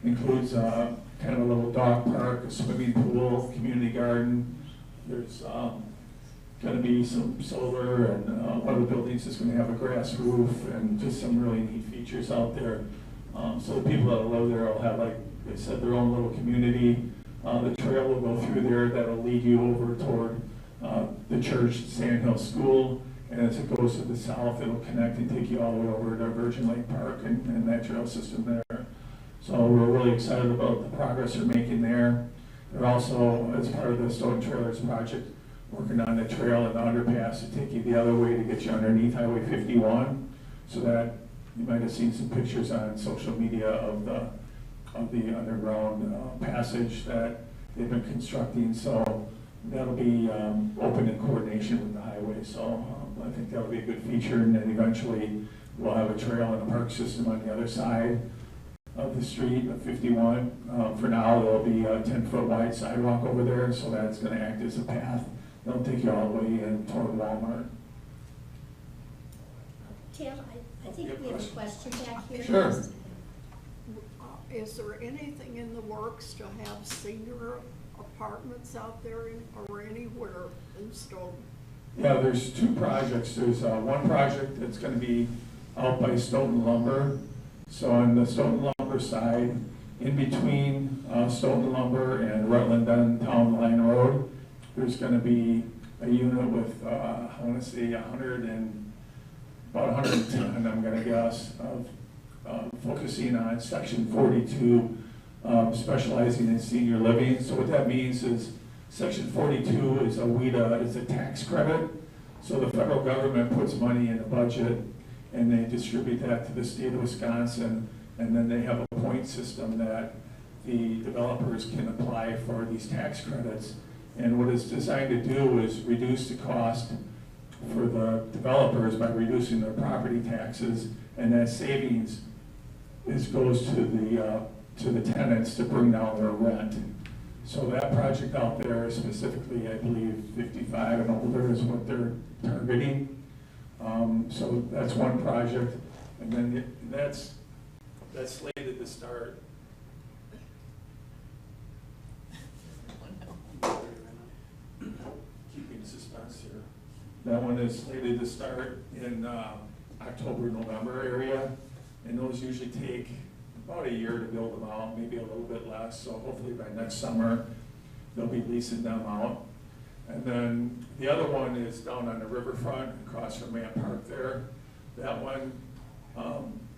includes kind of a little dog park, a swimming pool, community garden. There's going to be some solar, and one of the buildings is going to have a grass roof, and just some really neat features out there. So the people that live there will have, like I said, their own little community. The trail will go through there that'll lead you over toward the church, Sand Hill School, and as it goes to the south, it'll connect and take you all the way over to Virgin Lake Park and that trail system there. So we're really excited about the progress they're making there. They're also, as part of the Stoughton Trailers project, working on the trail and the underpass to take you the other way to get you underneath Highway 51, so that you might have seen some pictures on social media of the underground passage that they've been constructing. So that'll be open in coordination with the highway. So I think that'll be a good feature, and then eventually we'll have a trail and a park system on the other side of the street of 51. For now, there'll be a 10-foot wide sidewalk over there, so that's going to act as a path. They'll take you all the way in toward Walmart. Tim, I think we have a question back here. Sure. Is there anything in the works to have senior apartments out there or anywhere in Stoughton? Yeah, there's two projects. There's one project that's going to be out by Stoughton Lumber. So on the Stoughton Lumber side, in between Stoughton Lumber and Rutland Downtown Line Road, there's going to be a unit with, I want to say about 110, I'm going to guess, of focusing on Section 42, specializing in senior living. So what that means is Section 42 is it's a tax credit. So the federal government puts money in the budget and they distribute that to the state of Wisconsin, and then they have a point system that the developers can apply for these tax credits. And what it's designed to do is reduce the cost for the developers by reducing their property taxes, and that savings goes to the tenants to bring down their rent. So that project out there, specifically, I believe 55 and older is what they're targeting. So that's one project, and then that's slated to start. Keeping suspense here. That one is slated to start in October, November area, and those usually take about a year to build them out, maybe a little bit less. So hopefully by next summer, they'll be leasing them out. And then the other one is down on the riverfront across from Mann Park there. That one,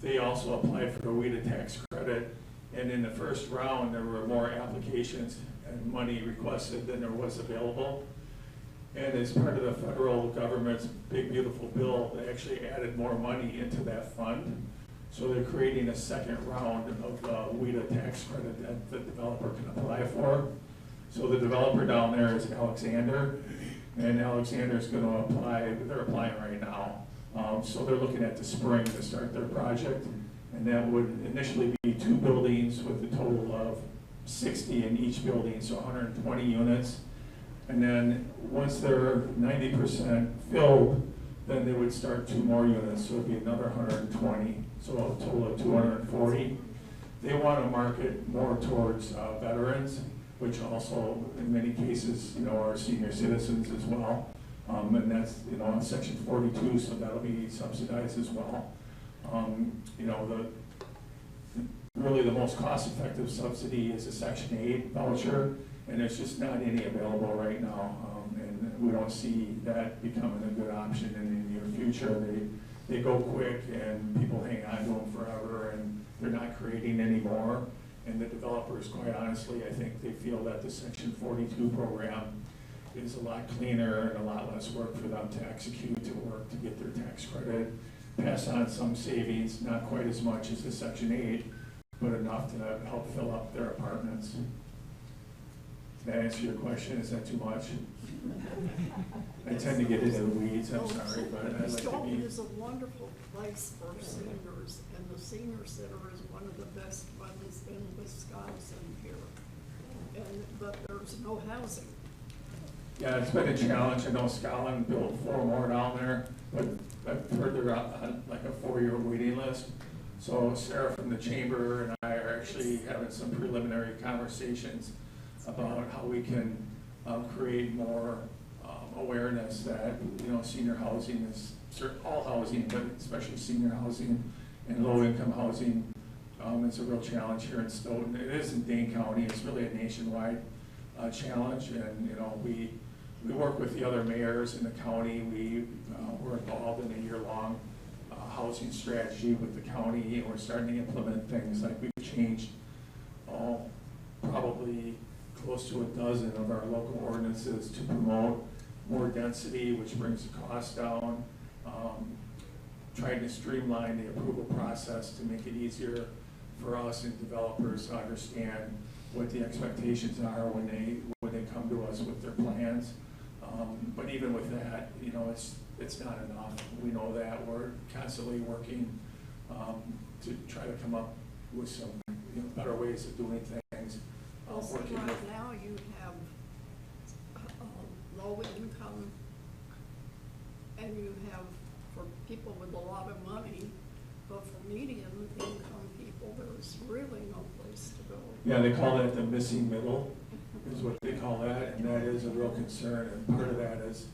they also applied for the WIDA tax credit, and in the first round, there were more applications and money requested than there was available. And as part of the federal government's big beautiful bill, they actually added more money into that fund. So they're creating a second round of WIDA tax credit that the developer can apply for. So the developer down there is Alexander, and Alexander's going to apply, they're applying right now. So they're looking at the spring to start their project, and that would initially be 2 buildings with a total of 60 in each building, so 120 units. And then once they're 90% filled, then they would start 2 more units, so it'd be another 120, so a total of 240. They want to market more towards veterans, which also in many cases, are senior citizens as well. And that's, in Section 42, so that'll be subsidized as well. Really the most cost-effective subsidy is a Section 8 voucher, and there's just not any available right now. And we don't see that becoming a good option in the near future. They go quick and people hang on to them forever, and they're not creating any more. And the developers, quite honestly, I think they feel that the Section 42 program is a lot cleaner and a lot less work for them to execute, to work to get their tax credit, pass on some savings, not quite as much as the Section 8, but enough to help fill up their apartments. Did I answer your question? Is that too much? I tend to get into the weeds, I'm sorry, but I'd like to Stoughton be. is a wonderful place for seniors, and the senior center is one of the best ones in Wisconsin here. But there's no housing. Yeah, it's been a challenge. I know Scotland built 4 more down there, but I've heard they're on like a 4-year waiting list. So Sarah from the chamber and I are actually having some preliminary conversations about how we can create more awareness that senior housing is all housing, but especially senior housing and low-income housing. It's a real challenge here in Stoughton. It is in Dane County. It's really a nationwide challenge, and we work with the other mayors in the county. We're involved in a year-long housing strategy with the county, and we're starting to implement things like we've changed probably close to a dozen of our local ordinances to promote more density, which brings the cost down. Trying to streamline the approval process to make it easier for us and developers to understand what the expectations are when they come to us with their plans. But even with that, it's not enough. We know that. We're constantly working to try to come up with some better ways of doing things. Working Right with, now you have low income, and you have for people with a lot of money, but for medium income people, there's really no place to go. yeah, they call that the missing middle, is what they call that, and that is a real concern. And part of that is,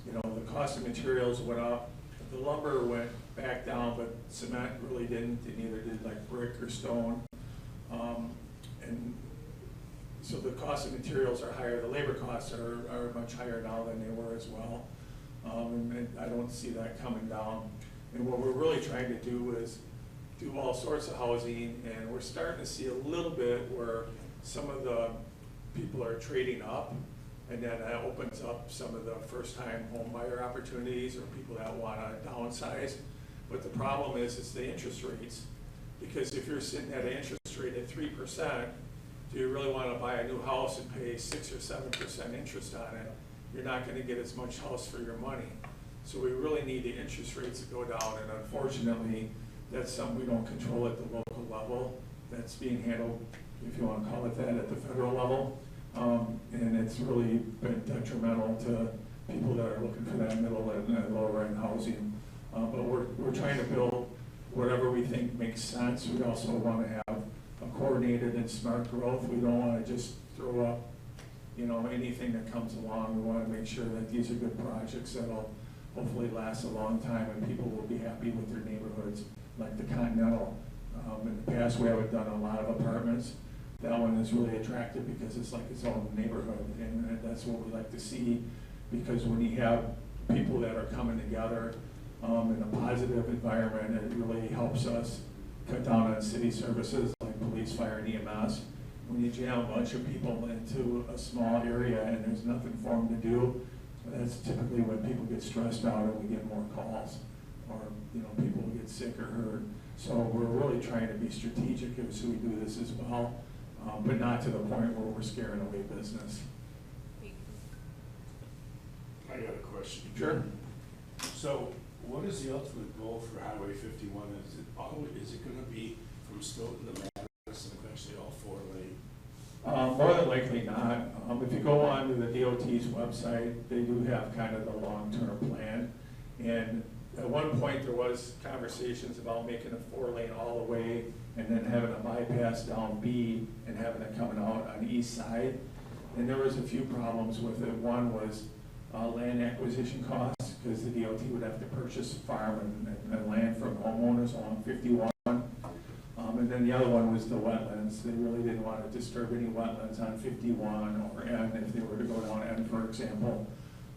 the cost of materials went up, the lumber went back down, but cement really didn't, and neither did like brick or stone. And so the cost of materials are higher, the labor costs are much higher now than they were as well. And I don't see that coming down. And what we're really trying to do is do all sorts of housing, and we're starting to see a little bit where some of the people are trading up, and then that opens up some of the first-time home buyer opportunities or people that want to downsize. But the problem is it's the interest rates, because if you're sitting at an interest rate at 3%, do you really want to buy a new house and pay 6 or 7% interest on it? You're not going to get as much house for your money. So we really need the interest rates to go down, and unfortunately, that's something we don't control at the local level. That's being handled, if you want to call it that, at the federal level. And it's really been detrimental to people that are looking for that middle and lower end housing. But we're trying to build whatever we think makes sense. We also want to have a coordinated and smart growth. We don't want to just throw up, anything that comes along. We want to make sure that these are good projects that'll hopefully last a long time and people will be happy with their neighborhoods, like the Continental. In the past, we haven't done a lot of apartments. That one is really attractive because it's like its own neighborhood, and that's what we like to see, because when you have people that are coming together, in a positive environment. It really helps us cut down on city services like police, fire, and EMS. When you jam a bunch of people into a small area and there's nothing for them to do, that's typically when people get stressed out and we get more calls, or people get sick or hurt. So we're really trying to be strategic as we do this as well, but not to the point where we're scaring away business. I got a question. Sure. So what is the ultimate goal for Highway 51? Is it gonna be from Stoughton to Madison, eventually all 4 lane? More than likely not. If you go on to the DOT's website, they do have kind of the long-term plan. And at one point, there was conversations about making a 4 lane all the way and then having a bypass down B and having it coming out on the east side. And there was a few problems with it. One was land acquisition costs, because the DOT would have to purchase farm and land from homeowners along 51. And then the other one was the wetlands. They really didn't want to disturb any wetlands on 51 or N if they were to go down N, for example.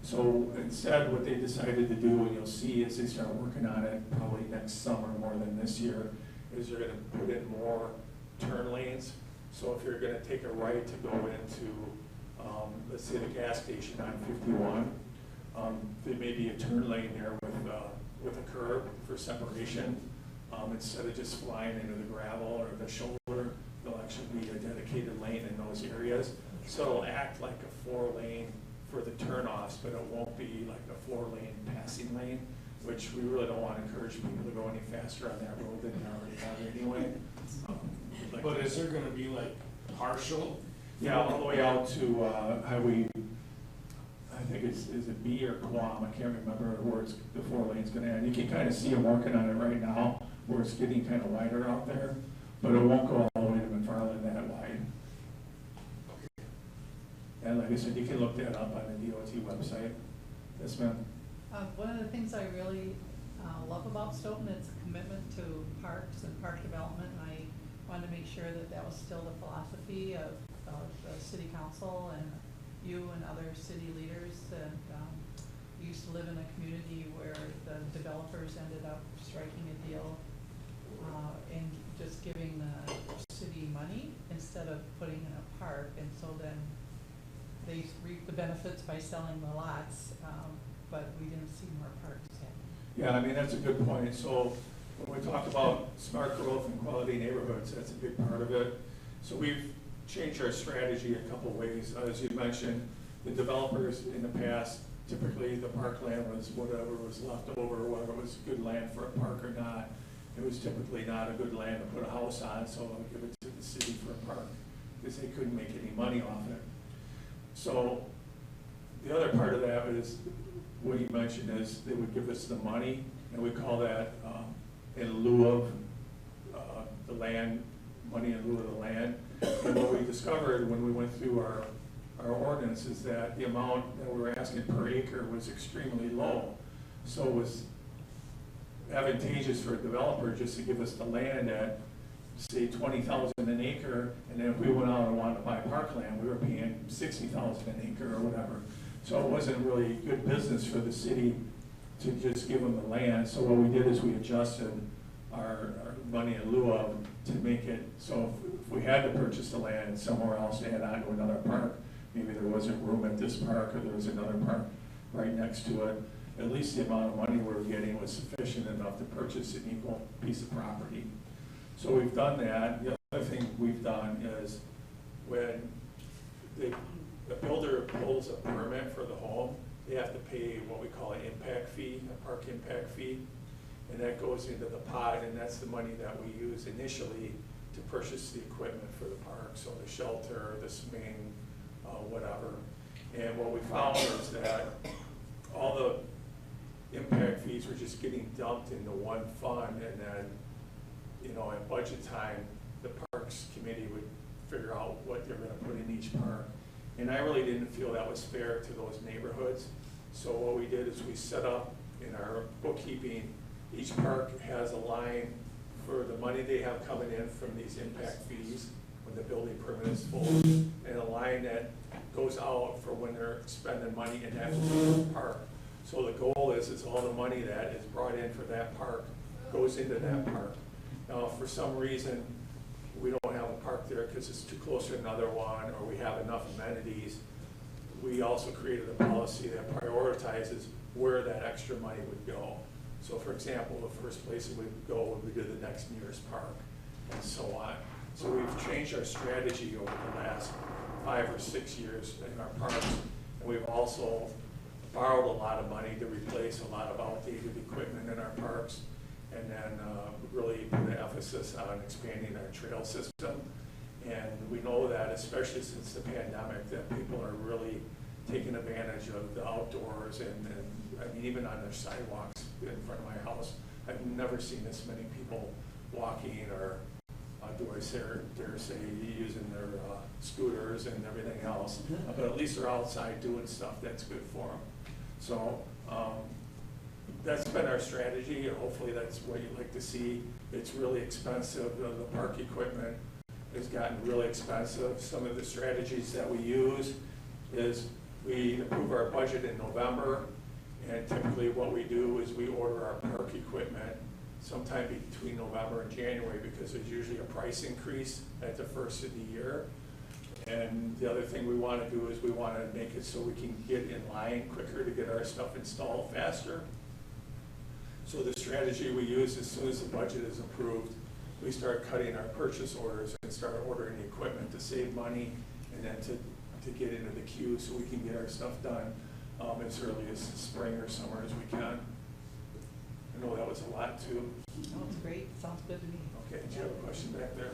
So instead, what they decided to do, and you'll see as they start working on it probably next summer more than this year, is they're going to put in more turn lanes. So if you're going to take a right to go into, let's say, the gas station on 51, there may be a turn lane there with a curb for separation. Instead of just flying into the gravel or the shoulder, there'll actually be a dedicated lane in those areas. So it'll act like a 4 lane for the turnoffs, but it won't be like a 4 lane passing lane, which we really don't want to encourage people to go any faster on that road than they already have anyway. But is there gonna be like partial? Yeah, all the way out to Highway, I think is it B or Quam? I can't remember where the 4 lane's gonna end. You can kind of see them working on it right now, where it's getting kind of wider out there, but it won't go all the way to McFarland that wide. And like I said, you can look that up on the DOT website. Yes, ma'am. One of the things I really love about Stoughton is a commitment to parks and park development, and I wanted to make sure that that was still the philosophy of the city council and you and other city leaders. And used to live in a community where the developers ended up striking a deal and just giving the city money instead of putting in a park, and so then they reap the benefits by selling the lots, but we didn't see more parks happen. Yeah, I mean, that's a good point. So when we talk about smart growth and quality neighborhoods, that's a big part of it. So we've changed our strategy a couple ways. As you mentioned, the developers in the past, typically the parkland was whatever was left over, whether it was good land for a park or not. It was typically not a good land to put a house on, so I'll give it to the city for a park, because they couldn't make any money off it. So the other part of that is what you mentioned is they would give us the money, and we call that in lieu of the land, money in lieu of the land. And what we discovered when we went through our ordinance is that the amount that we were asking per acre was extremely low. So it was advantageous for a developer just to give us the land at, say, $20,000 an acre, and then if we went out and wanted to buy parkland, we were paying $60,000 an acre or whatever. So it wasn't really good business for the city to just give them the land. So what we did is we adjusted our money in lieu of to make it so if we had to purchase the land somewhere else to add on to another park, maybe there wasn't room at this park or there was another park right next to it, at least the amount of money we were getting was sufficient enough to purchase an equal piece of property. So we've done that. The other thing we've done is when the builder pulls a permit for the home, they have to pay what we call an impact fee, a park impact fee, and that goes into the pot, and that's the money that we use initially to purchase the equipment for the park, so the shelter, the swing, whatever. And what we found is that all the impact fees were just getting dumped into one fund, and then, at budget time, the Parks Committee would figure out what they're gonna put in each park. And I really didn't feel that was fair to those neighborhoods. So what we did is we set up in our bookkeeping, each park has a line for the money they have coming in from these impact fees when the building permit is full, and a line that goes out for when they're spending money in that particular park. So the goal is all the money that is brought in for that park goes into that park. Now, if for some reason we don't have a park there because it's too close to another one, or we have enough amenities, we also created a policy that prioritizes where that extra money would go. So for example, the first place it would go would be to the next nearest park, and so on. So we've changed our strategy over the last 5 or 6 years in our parks, and we've also borrowed a lot of money to replace a lot of outdated equipment in our parks, and then really put an emphasis on expanding our trail system. And we know that, especially since the pandemic, that people are really taking advantage of the outdoors, and I mean, even on their sidewalks in front of my house, I've never seen this many people walking, or dare say, using their scooters and everything else. But at least they're outside doing stuff that's good for them. So that's been our strategy, and hopefully that's what you'd like to see. It's really expensive. The park equipment has gotten really expensive. Some of the strategies that we use is we approve our budget in November, and typically what we do is we order our park equipment sometime between November and January, because there's usually a price increase at the first of the year. And the other thing we want to do is we want to make it so we can get in line quicker to get our stuff installed faster. So the strategy we use, as soon as the budget is approved, we start cutting our purchase orders and start ordering the equipment to save money, and then to get into the queue so we can get our stuff done as early as spring or summer as we can. I know that was a lot too. Oh, it's great, sounds good to me. Okay, do you have a question back there?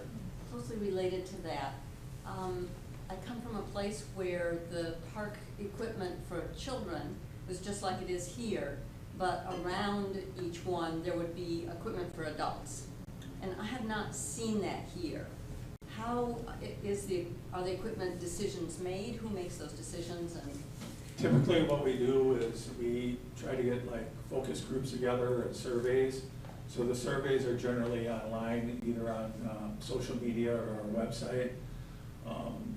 Closely related to that, I come from a place where the park equipment for children was just like it is here, but around each one there would be equipment for adults. And I have not seen that here. How are the equipment decisions made? Who makes those decisions? And typically what we do is we try to get like focus groups together and surveys. So the surveys are generally online, either on social media or our website.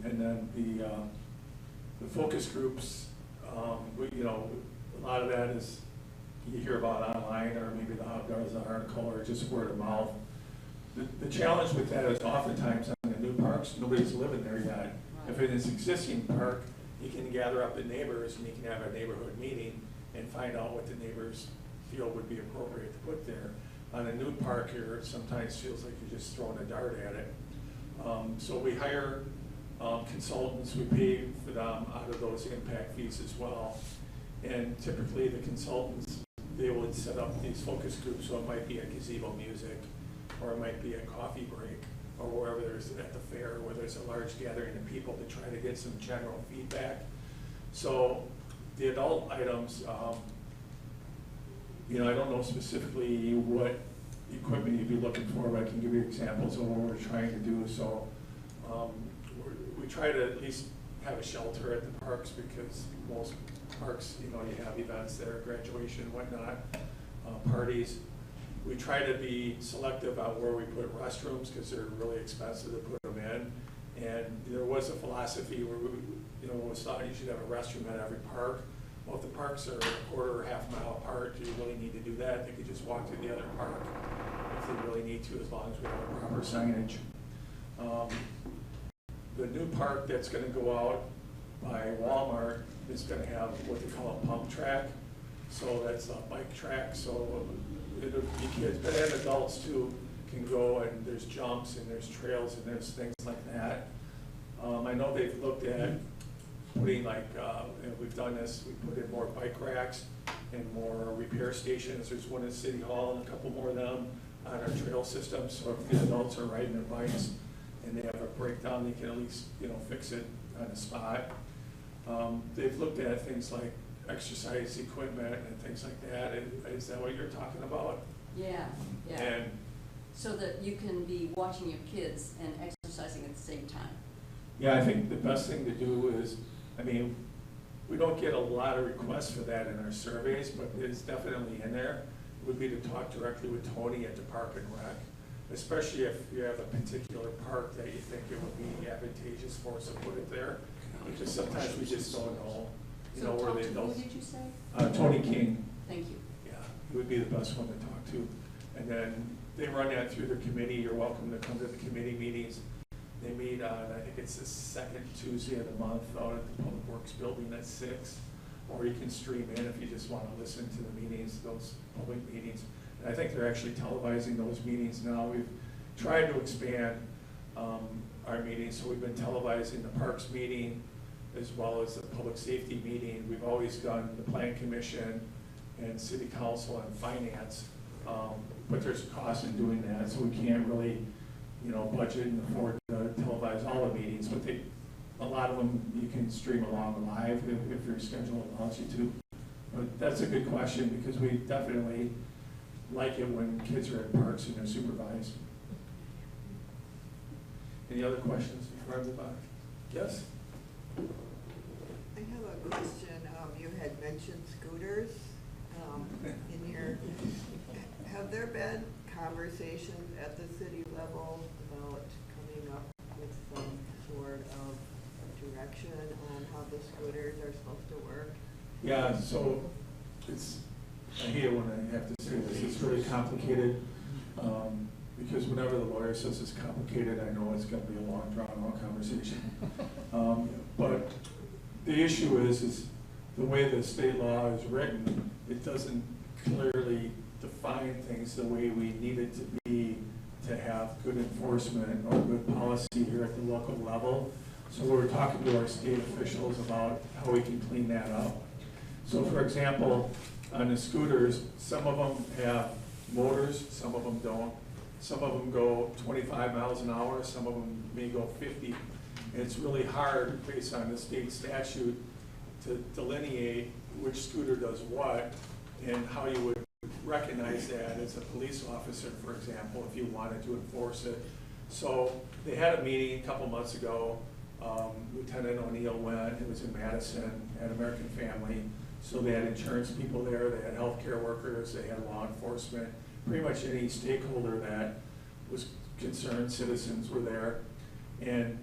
And then the focus groups, a lot of that is you hear about online, or maybe the outdoors article, or just word of mouth. The challenge with that is oftentimes on the new parks, nobody's living there yet. If it is an existing park, you can gather up the neighbors and you can have a neighborhood meeting and find out what the neighbors feel would be appropriate to put there. On a new park here, it sometimes feels like you're just throwing a dart at it. So we hire consultants, we pay for them out of those impact fees as well. And typically the consultants, they would set up these focus groups, so it might be a gazebo music, or it might be a coffee break, or wherever there's at the fair, where there's a large gathering of people to try to get some general feedback. So the adult items, I don't know specifically what equipment you'd be looking for, but I can give you examples of what we're trying to do. So we try to at least have a shelter at the parks, because most parks, you have events there, graduation, whatnot, parties. We try to be selective on where we put restrooms, because they're really expensive to put them in. And there was a philosophy where we always thought you should have a restroom at every park. Well, if the parks are a quarter or half mile apart, do you really need to do that? They could just walk to the other park if they really need to, as long as we have proper signage. The new park that's going to go out by Walmart is going to have what they call a pump track. So that's a bike track. So it'll be kids, but and adults too can go, and there's jumps and there's trails and there's things like that. I know they've looked at putting we've done this, we put in more bike racks and more repair stations. There's one at City Hall and a couple more of them on our trail system. So if the adults are riding their bikes and they have a breakdown, they can at least, fix it on the spot. They've looked at things like exercise equipment and things like that. Is that what you're talking about? yeah. And So that you can be watching your kids and exercising at the same time. yeah, I think the best thing to do is, we don't get a lot of requests for that in our surveys, but it's definitely in there. It would be to talk directly with Tony at the Park and Rec, especially if you have a particular park that you think it would be advantageous for us to put it there, because sometimes we just don't know. you So know, where talk they to don't. who did you say? Tony King, Thank you. yeah, he would be the best one to talk to. And then they run that through their committee. You're welcome to come to the committee meetings. They meet on, I think it's the second Tuesday of the month out at the Public Works Building at 6. Or you can stream in if you just want to listen to the meetings, those public meetings. And I think they're actually televising those meetings now. We've tried to expand our meetings, so we've been televising the Parks meeting as well as the Public Safety meeting. We've always done the Plan Commission and City Council and Finance, but there's a cost in doing that, so we can't really, you know, budget and afford to televise all the meetings, but a lot of them you can stream along live if your schedule allows you to. But that's a good question, because we definitely like it when kids are at parks and they're supervised. Any other questions before I move on? Yes? I have a question. You had mentioned scooters in your, have there been conversations at the city level about coming up with some sort of direction on how the scooters are supposed to work? Yeah, so I hate it when I have to say this, it's really complicated, because whenever the lawyer says it's complicated, I know it's gonna be a long, drawn-out conversation. But the issue is the way the state law is written, it doesn't clearly define things the way we need it to be to have good enforcement or good policy here at the local level. So we're talking to our state officials about how we can clean that up. So for example, on the scooters, some of them have motors, some of them don't. Some of them go 25 miles an hour, some of them may go 50. And it's really hard, based on the state statute, to delineate which scooter does what and how you would recognize that as a police officer, for example, if you wanted to enforce it. So they had a meeting a couple months ago. Lieutenant O'Neill went, it was in Madison at American Family. So they had insurance people there, they had healthcare workers, they had law enforcement, pretty much any stakeholder that was concerned, citizens were there. And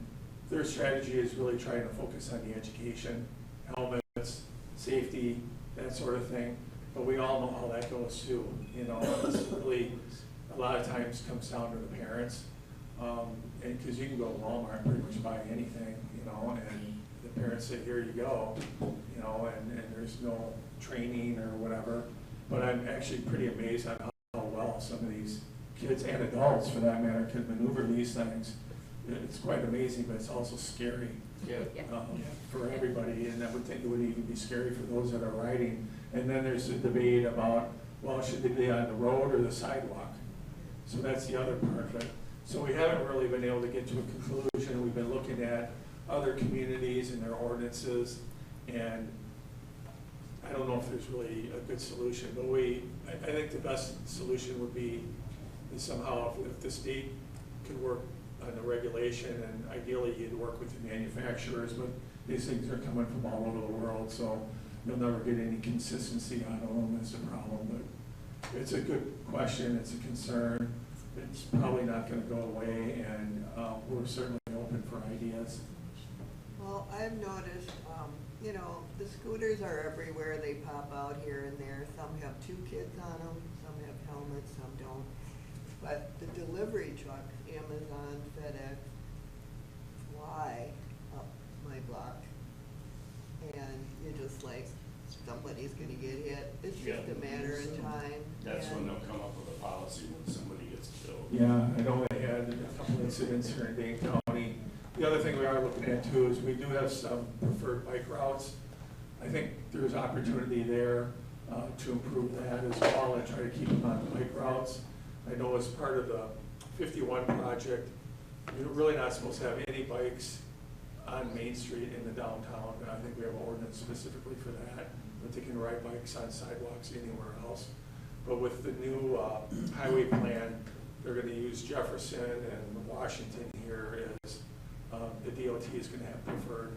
their strategy is really trying to focus on the education, helmets, safety, that sort of thing. But we all know how that goes too. You know, it's really, a lot of times comes down to the parents. And because you can go to Walmart and pretty much buy anything, you know, and the parents say, here you go, you know, and there's no training or whatever. But I'm actually pretty amazed on how well some of these kids and adults, for that matter, can maneuver these things. It's quite amazing, but it's also scary for everybody, and I would think it would even be scary for those that are riding. And then there's a debate about, well, should they be on the road or the sidewalk? So that's the other part of it. So we haven't really been able to get to a conclusion. We've been looking at other communities and their ordinances, and I don't know if there's really a good solution, but I think the best solution would be somehow if the state could work on the regulation, and ideally you'd work with the manufacturers, but these things are coming from all over the world, so you'll never get any consistency on them. That's a problem, but it's a good question, it's a concern. It's probably not going to go away, and we're certainly open for ideas. Well, I've noticed, you know, the scooters are everywhere. They pop out here and there. Some have 2 kids on them, some have helmets, some don't. But the delivery trucks, Amazon, FedEx, fly up my block. And you're just like, somebody's gonna get hit. It's just a matter of time. That's when they'll come up with a policy when somebody gets killed. Yeah, I know they had a couple incidents here in Dane County. The other thing we are looking at too is we do have some preferred bike routes. I think there's opportunity there to improve that as well and try to keep them on the bike routes. I know as part of the 51 project, you're really not supposed to have any bikes on Main Street in the downtown. I think we have an ordinance specifically for that, but they can ride bikes on sidewalks anywhere else. But with the new highway plan, they're going to use Jefferson and Washington here as the DOT is going to have preferred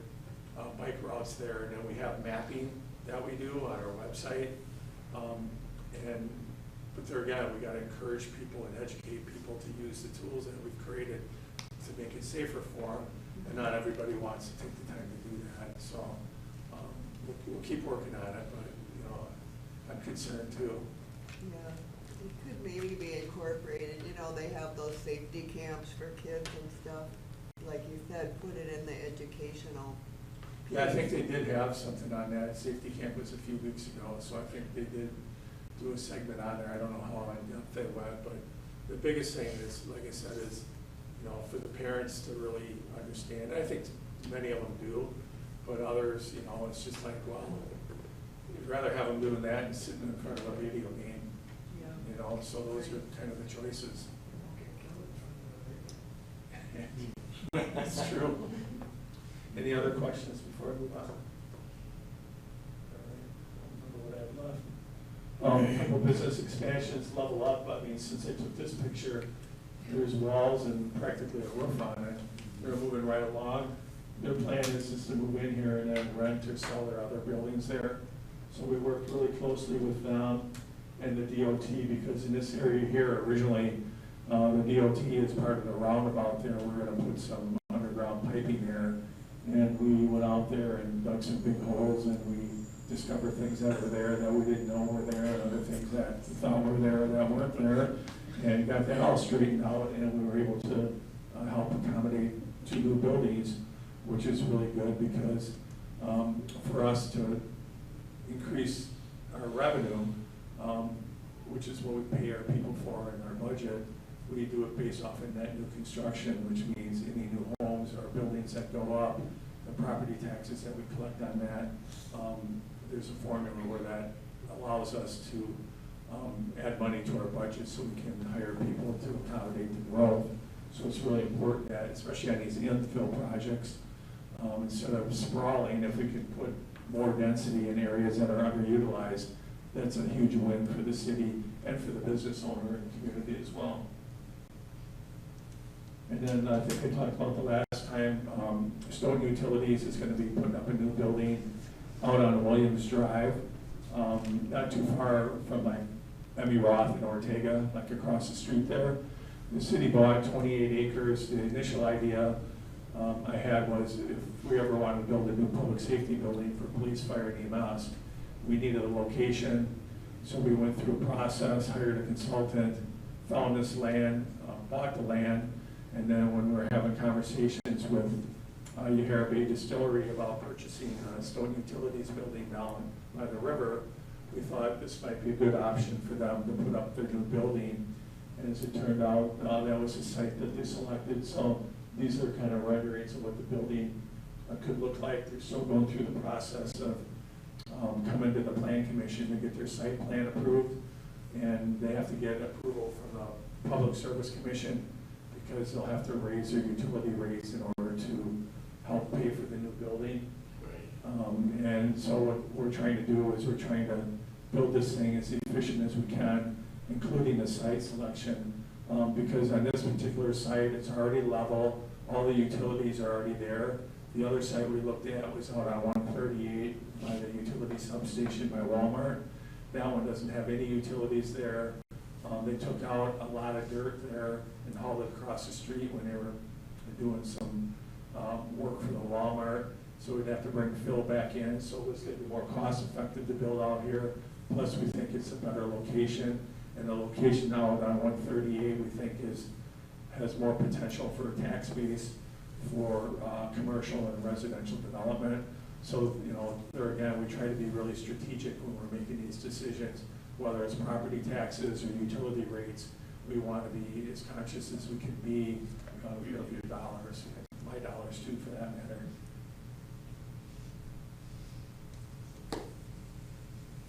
bike routes there. And then we have mapping that we do on our website. But there again, we got to encourage people and educate people to use the tools that we've created to make it safer for them. And not everybody wants to take the time to do that. So we'll keep working on it, but, you know, I'm concerned too. Yeah, it could maybe be incorporated, you know, they have those safety camps for kids and stuff. Like you said, put it in the educational. Yeah, I think they did have something on that. Safety camp was a few weeks ago, so I think they did do a segment on there. I don't know how in depth they went, but the biggest thing is, like I said, is, you know, for the parents to really understand. I think many of them do, but others, you know, it's just like, well, you'd rather have them doing that than sitting in front of a video game. Yeah. You know, so those are kind of the choices. That's true. Any other questions before I move on? All right, couple business expansions, level up. I mean, since I took this picture, there's walls and practically a roof on it. They're moving right along. Their plan is just to move in here and then rent or sell their other buildings there. So we worked really closely with them and the DOT, because in this area here, originally, the DOT is part of the roundabout there. We're gonna put some underground piping there. And we went out there and dug some big holes, and we discovered things that were there that we didn't know were there, and other things that we thought were there that weren't there, and got that all straightened out, and we were able to help accommodate 2 new buildings, which is really good, because for us to increase our revenue, which is what we pay our people for in our budget, we do it based off of net new construction, which means any new homes or buildings that go up, the property taxes that we collect on that. There's a formula where that allows us to add money to our budget so we can hire people to accommodate the growth. So it's really important that, especially on these infill projects, instead of sprawling, if we could put more density in areas that are underutilized, that's a huge win for the city and for the business owner and community as well. And then I think I talked about the last time, Stoughton Utilities is going to be putting up a new building out on Williams Drive, not too far from like Emmy Roth and Ortega, like across the street there. The city bought 28 acres. The initial idea I had was if we ever wanted to build a new public safety building for police, fire, and EMS, we needed a location. So we went through a process, hired a consultant, found this land, bought the land, and then when we were having conversations with Yahara Bay Distillery about purchasing Stoughton Utilities building down by the river, we thought this might be a good option for them to put up their new building. And as it turned out, that was the site that they selected. So these are kind of renderings of what the building could look like. They're still going through the process of coming to the plan commission to get their site plan approved. And they have to get approval from the Public Service Commission, because they'll have to raise their utility rates in order to help pay for the new building. Right. And so what we're trying to do is we're trying to build this thing as efficient as we can, including the site selection, because on this particular site, it's already level, all the utilities are already there. The other site we looked at was out on 138 by the utility substation by Walmart. That one doesn't have any utilities there. They took out a lot of dirt there and hauled it across the street when they were doing some work for the Walmart. So we'd have to bring fill back in, so it was going to be more cost effective to build out here. Plus we think it's a better location, and the location now on 138 we think has more potential for a tax base for commercial and residential development. So, you know, there again, we try to be really strategic when we're making these decisions, whether it's property taxes or utility rates. We want to be as conscious as we can be of your dollars, my dollars too, for that matter.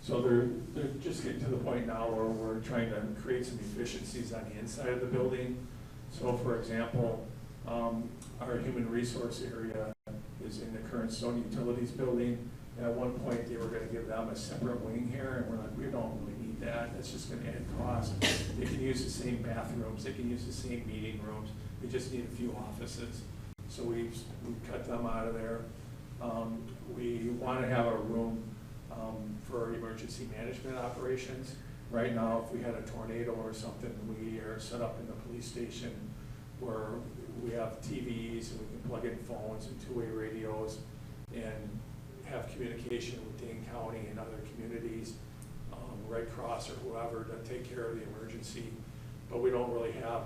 So they're just getting to the point now where we're trying to create some efficiencies on the inside of the building. So for example, our human resource area is in the current Stoughton Utilities building. At one point, they were going to give them a separate wing here, and we're like, we don't really need that. That's just going to add cost. They can use the same bathrooms. They can use the same meeting rooms. They just need a few offices. So we cut them out of there. We want to have a room for emergency management operations. Right now, if we had a tornado or something, we are set up in the police station where we have TVs and we can plug in phones and two-way radios and have communication with Dane County and other communities, Red Cross or whoever, to take care of the emergency. But we don't really have,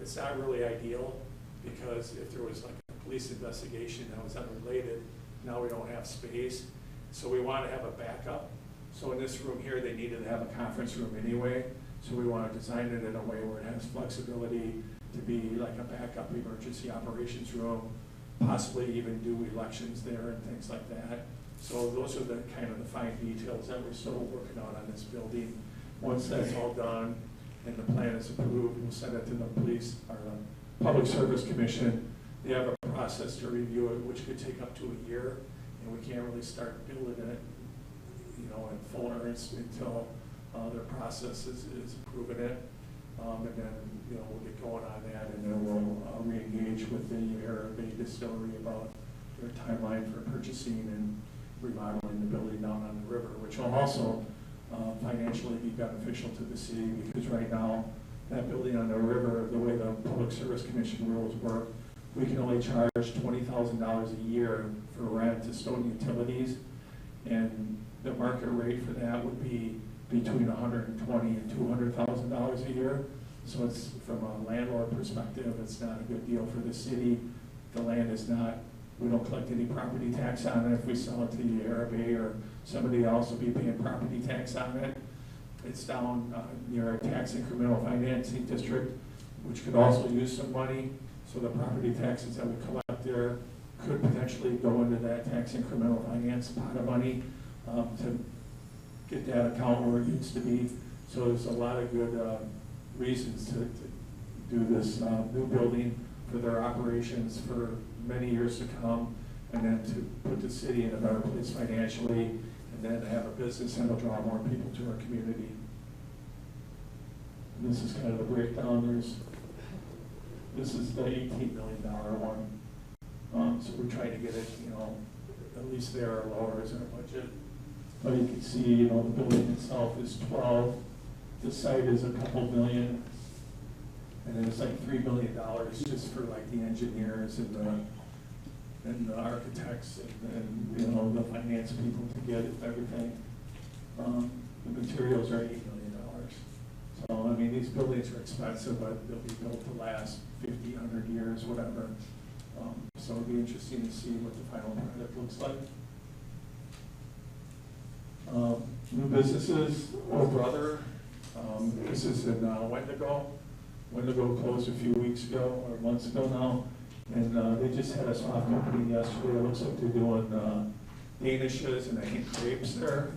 it's not really ideal, because if there was like a police investigation that was unrelated, now we don't have space. So we want to have a backup. So in this room here, they needed to have a conference room anyway. So we want to design it in a way where it has flexibility to be like a backup emergency operations room, possibly even do elections there and things like that. So those are the kind of the fine details that we're still working on this building. Once that's all done and the plan is approved, we'll send it to the police or the Public Service Commission. They have a process to review it, which could take up to a year, and we can't really start building it, you know, in full earnest until their process is approving it. And then, you know, we'll get going on that, and then we'll re-engage with the Area Distillery about their timeline for purchasing and remodeling the building down on the river, which will also financially be beneficial to the city, because right now, that building on the river, the way the Public Service Commission rules work, we can only charge $20,000 a year for rent to Stoughton Utilities, and the market rate for that would be between $120,000 and $200,000 a year. So it's, from a landlord perspective, it's not a good deal for the city. The land is not, we don't collect any property tax on it. If we sell it to the Area or somebody else will be paying property tax on it. It's down near a tax incremental financing district, which could also use some money. So the property taxes that we collect there could potentially go into that tax incremental finance pot of money to get that account where it needs to be. So there's a lot of good reasons to do this new building for their operations for many years to come, and then to put the city in a better place financially, and then to have a business that will draw more people to our community. And this is kind of the breakdown. This is the $18 million one. So we're trying to get it, you know, at least there or lower as our budget. But you can see, you know, the building itself is 12. The site is a couple million. And then it's like $3 million just for like the engineers and the architects and you know, the finance people to get everything. The materials are $8 million. So, I mean, these buildings are expensive, but they'll be built to last 50, 100 years, whatever. So it'll be interesting to see what the final product looks like. New businesses, Old Brother. This is in Wendigo. Wendigo closed a few weeks ago, or months ago now. And they just had a soft opening yesterday. It looks like they're doing danishes and I think crepes there,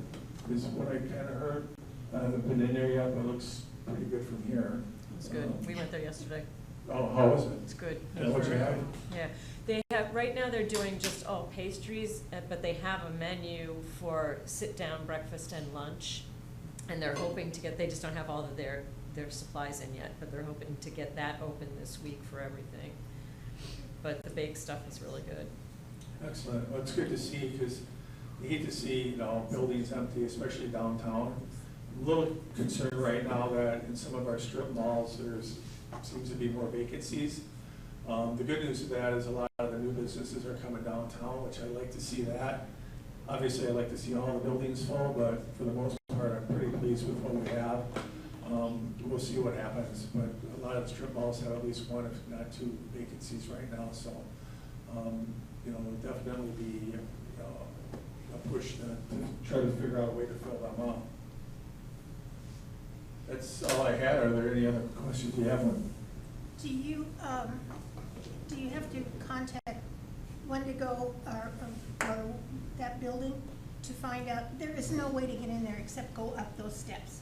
is what I kind of heard. I haven't been in there yet, but it looks pretty good from here. It's good. We went there yesterday. Oh, how was it? It's good. Yeah, what you have? Yeah, they have, right now they're doing just all pastries, but they have a menu for sit-down breakfast and lunch. And they're hoping to get, they just don't have all of their supplies in yet, but they're hoping to get that open this week for everything. But the baked stuff is really good. Excellent. Well, it's good to see, because you hate to see, you know, buildings empty, especially downtown. I'm a little concerned right now that in some of our strip malls, seems to be more vacancies. The good news of that is a lot of the new businesses are coming downtown, which I like to see that. Obviously, I like to see all the buildings full, but for the most part, I'm pretty pleased with what we have. We'll see what happens, but a lot of the strip malls have at least one, if not two, vacancies right now. So, you know, there'll definitely be a push to try to figure out a way to fill them up. That's all I had. Are there any other questions you have? Do you have to contact Wendigo or that building to find out? There is no way to get in there except go up those steps,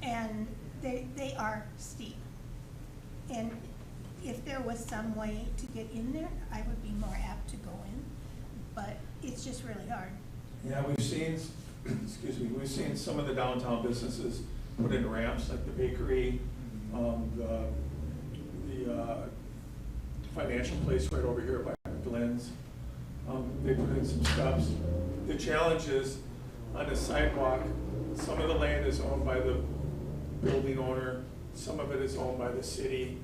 and they are steep. And if there was some way to get in there, I would be more apt to go in, but it's just really hard. Yeah, we've seen, excuse me, we've seen some of the downtown businesses put in ramps, like the bakery, the financial place right over here by Glenn's. They put in some steps. The challenge is on the sidewalk, some of the land is owned by the building owner, some of it is owned by the city,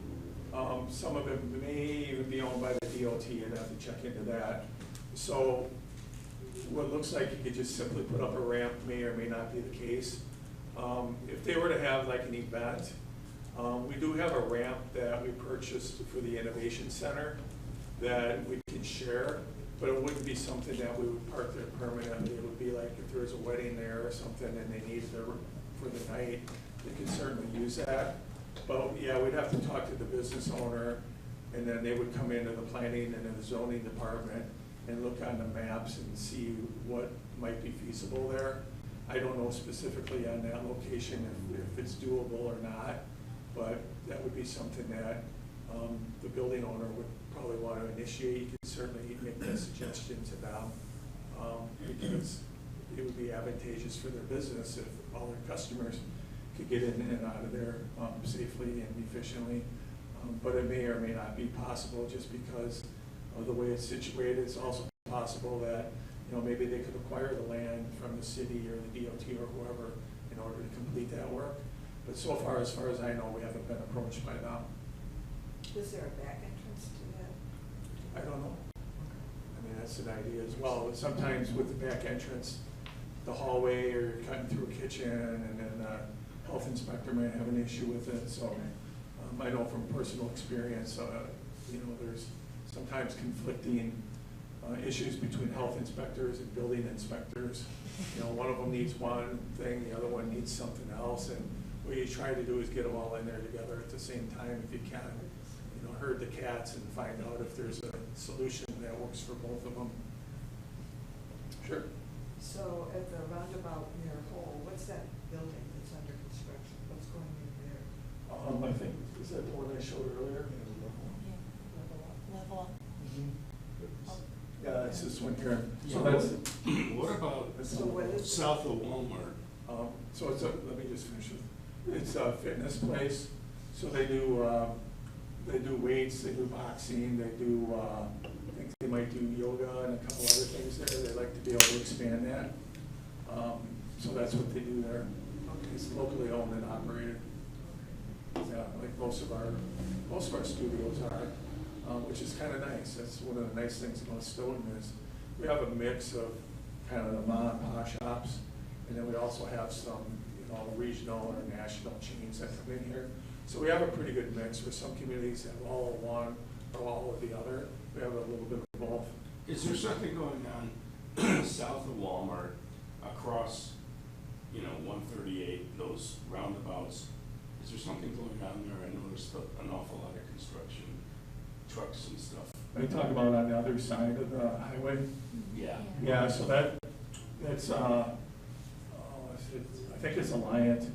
some of it may even be owned by the DOT. You'd have to check into that. So what looks like you could just simply put up a ramp may or may not be the case. If they were to have like an event, we do have a ramp that we purchased for the Innovation Center that we can share, but it wouldn't be something that we would park there permanently. It would be like if there was a wedding there or something and they needed it for the night, they could certainly use that. But yeah, we'd have to talk to the business owner, and then they would come into the planning and then the zoning department and look on the maps and see what might be feasible there. I don't know specifically on that location if it's doable or not, but that would be something that the building owner would probably want to initiate. You could certainly make that suggestion to them, because it would be advantageous for their business if all their customers could get in and out of there safely and efficiently. But it may or may not be possible just because of the way it's situated. It's also possible that, you know, maybe they could acquire the land from the city or the DOT or whoever in order to complete that work. But so far as I know, we haven't been approached by them. Is there a back entrance to that? I don't know. I mean, that's an idea as well. Sometimes with the back entrance, the hallway, or you're cutting through a kitchen, and then the health inspector might have an issue with it. So I know from personal experience, you know, there's sometimes conflicting issues between health inspectors and building inspectors. You know, one of them needs one thing, the other one needs something else, and what you try to do is get them all in there together at the same time if you can. You know, herd the cats and find out if there's a solution that works for both of them. Sure. So at the roundabout near Hull, what's that building that's under construction? What's going in there? I think, is that the one I showed earlier? Level. Yeah, it's this one here. So Yeah. that's, What about So what is it? south of Walmart? so it's a, let me just finish with, it's a fitness place. So they do weights, they do boxing, they do, I think they might do yoga and a couple other things there. They like to be able to expand that. So that's what they do there. It's locally owned and operated. Yeah, like most of our studios are, which is kind of nice. That's one of the nice things about Stoughton is we have a mix of kind of the mom and pop shops, and then we also have some, you know, regional or national chains that come in here. So we have a pretty good mix where some communities have all of one or all of the other. We have a little bit of both. Is there something going on south of Walmart, across, you know, 138, those roundabouts? Is there something going on there? I noticed an awful lot of construction, trucks and stuff. Are you talking about on the other side of the highway? Yeah. Yeah, so that's, I think it's Alliant.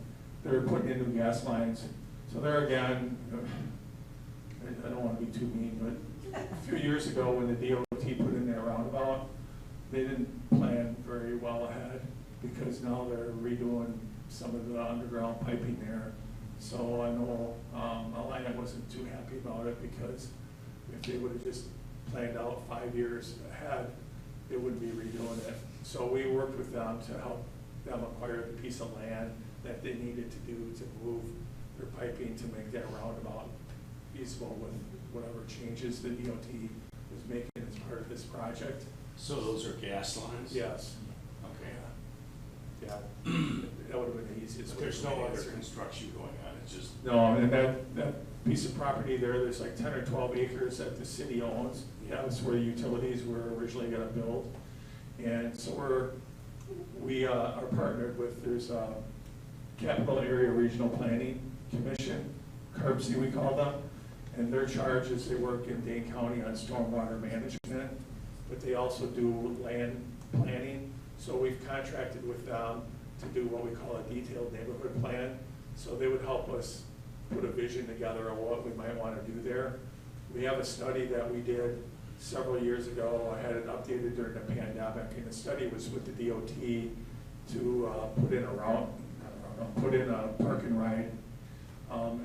They're putting in new gas lines. So there again, I don't want to be too mean, but a few years ago when the DOT put in their roundabout, they didn't plan very well ahead because now they're redoing some of the underground piping there. So I know Alliant wasn't too happy about it because if they would have just planned out 5 years ahead, they wouldn't be redoing it. So we worked with them to help them acquire the piece of land that they needed to do to move their piping to make that roundabout feasible with whatever changes the DOT was making as part of this project. So those are gas lines? Yes. Okay. Yeah, that would have been the easiest. But there's no way to other answer. construction going on, it's just. No, and that piece of property there's like 10 or 12 acres that the city owns. That was where utilities were originally gonna build. And so we are partnered with, there's a Capital Area Regional Planning Commission, CARBC we call them. And their charge is they work in Dane County on stormwater management, but they also do land planning. So we've contracted with them to do what we call a detailed neighborhood plan. So they would help us put a vision together of what we might want to do there. We have a study that we did several years ago. I had it updated during the pandemic, and the study was with the DOT to put in a park and ride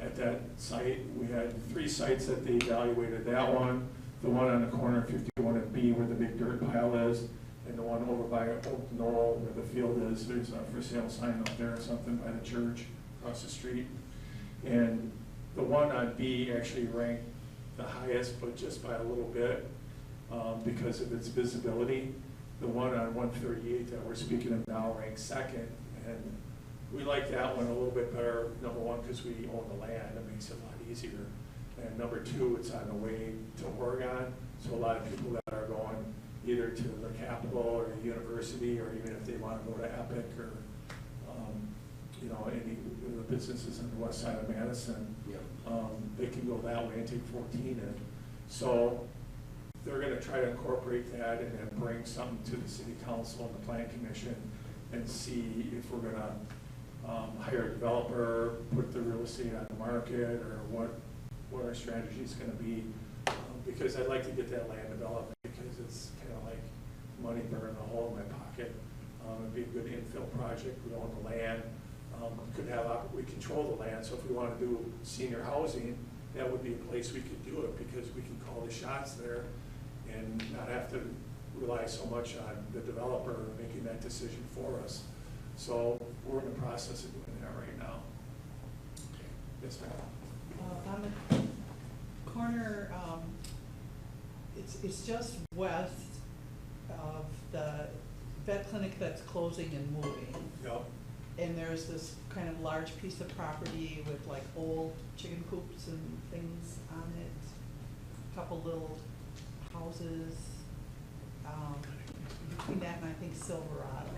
at that site. We had 3 sites that they evaluated. That one, the one on the corner of 51 and B where the big dirt pile is, and the one over by Oak Knoll where the field is. There's a for sale sign up there or something by the church across the street. And the one on B actually ranked the highest, but just by a little bit because of its visibility. the one on 138 that we're speaking of now ranks second, and we like that one a little bit better, number one, because we own the land, it makes it a lot easier. And number two, it's on the way to Oregon, so a lot of people that are going either to the capital or the university, or even if they want to go to Epic or, you know, any of the businesses on the west side of Madison, they can go that way and take 14 in. So they're going to try to incorporate that and then bring something to the city council and the plan commission and see if we're going to hire a developer, put the real estate on the market, or what our strategy is going to be. Because I'd like to get that land developed, because it's kind of like money burning a hole in my pocket. It'd be a good infill project. We own the land. We control the land, so if we want to do senior housing, that would be a place we could do it, because we can call the shots there and not have to rely so much on the developer making that decision for us. So we're in the process of doing that right now. Yes, ma'am. On the corner, it's just west of the vet clinic that's closing and moving. Yep. And there's this kind of large piece of property with like old chicken coops and things on it, a couple little houses, between that and I think Silverado.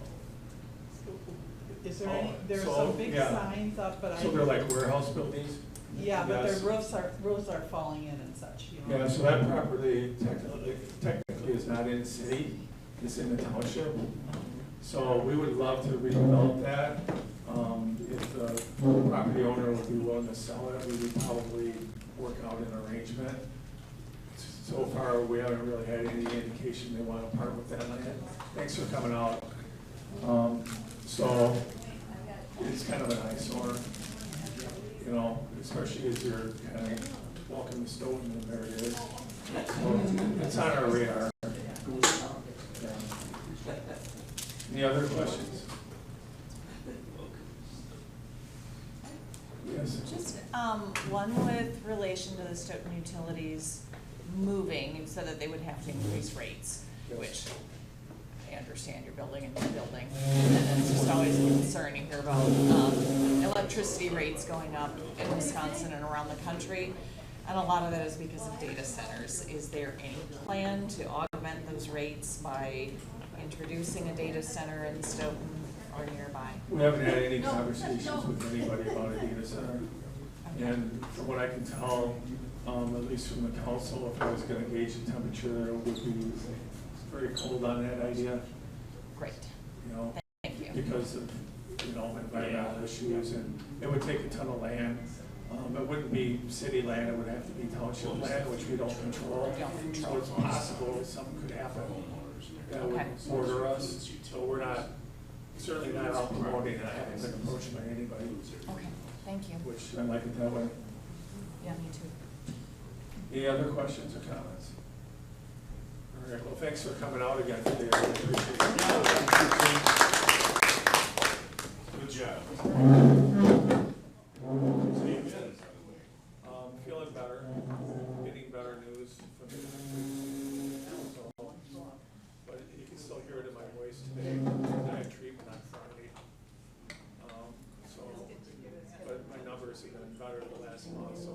Is there any, there's some big signs up, but So they're like warehouse buildings? Yeah, but Yes. their roofs are falling in and such, you know. Yeah, so that property technically is not in the city, it's in the township. So we would love to redevelop that. If the property owner would be willing to sell it, we would probably work out an arrangement. So far, we haven't really had any indication they want to part with that land. Thanks for coming out. So it's kind of an eyesore, you know, especially as you're kind of walking the Stoughton, and there it is. So it's on our radar. Yeah. Any other questions? Yes. Just one with relation to the Stoughton Utilities moving, you said that they would have to increase rates, Yes. which I understand you're building a new building. And it's just always a concern you hear about electricity rates going up in Wisconsin and around the country. And a lot of that is because of data centers. Is there any plan to augment those rates by introducing a data center in Stoughton or nearby? We haven't had any conversations with anybody about a data center. And from what I can tell, at least from the council, if I was gonna gauge the temperature, it would be very cold on that idea. Great. You know, Thank you. because of, you know, environmental issues, and it would take a ton of land. It wouldn't be city land, it would have to be township land, which we don't control. So it's possible something could happen that would border us. So we're not, certainly not out promoting it. I haven't been approached by anybody. Okay, thank you. Which I like it that way. Yeah, me too. Any other questions or comments? All right, well, thanks for coming out again today. I really appreciate it. Good job. Feeling better, getting better news from the but you can still hear it in my voice today. I had treatment on Friday. But my numbers have been better the last month, so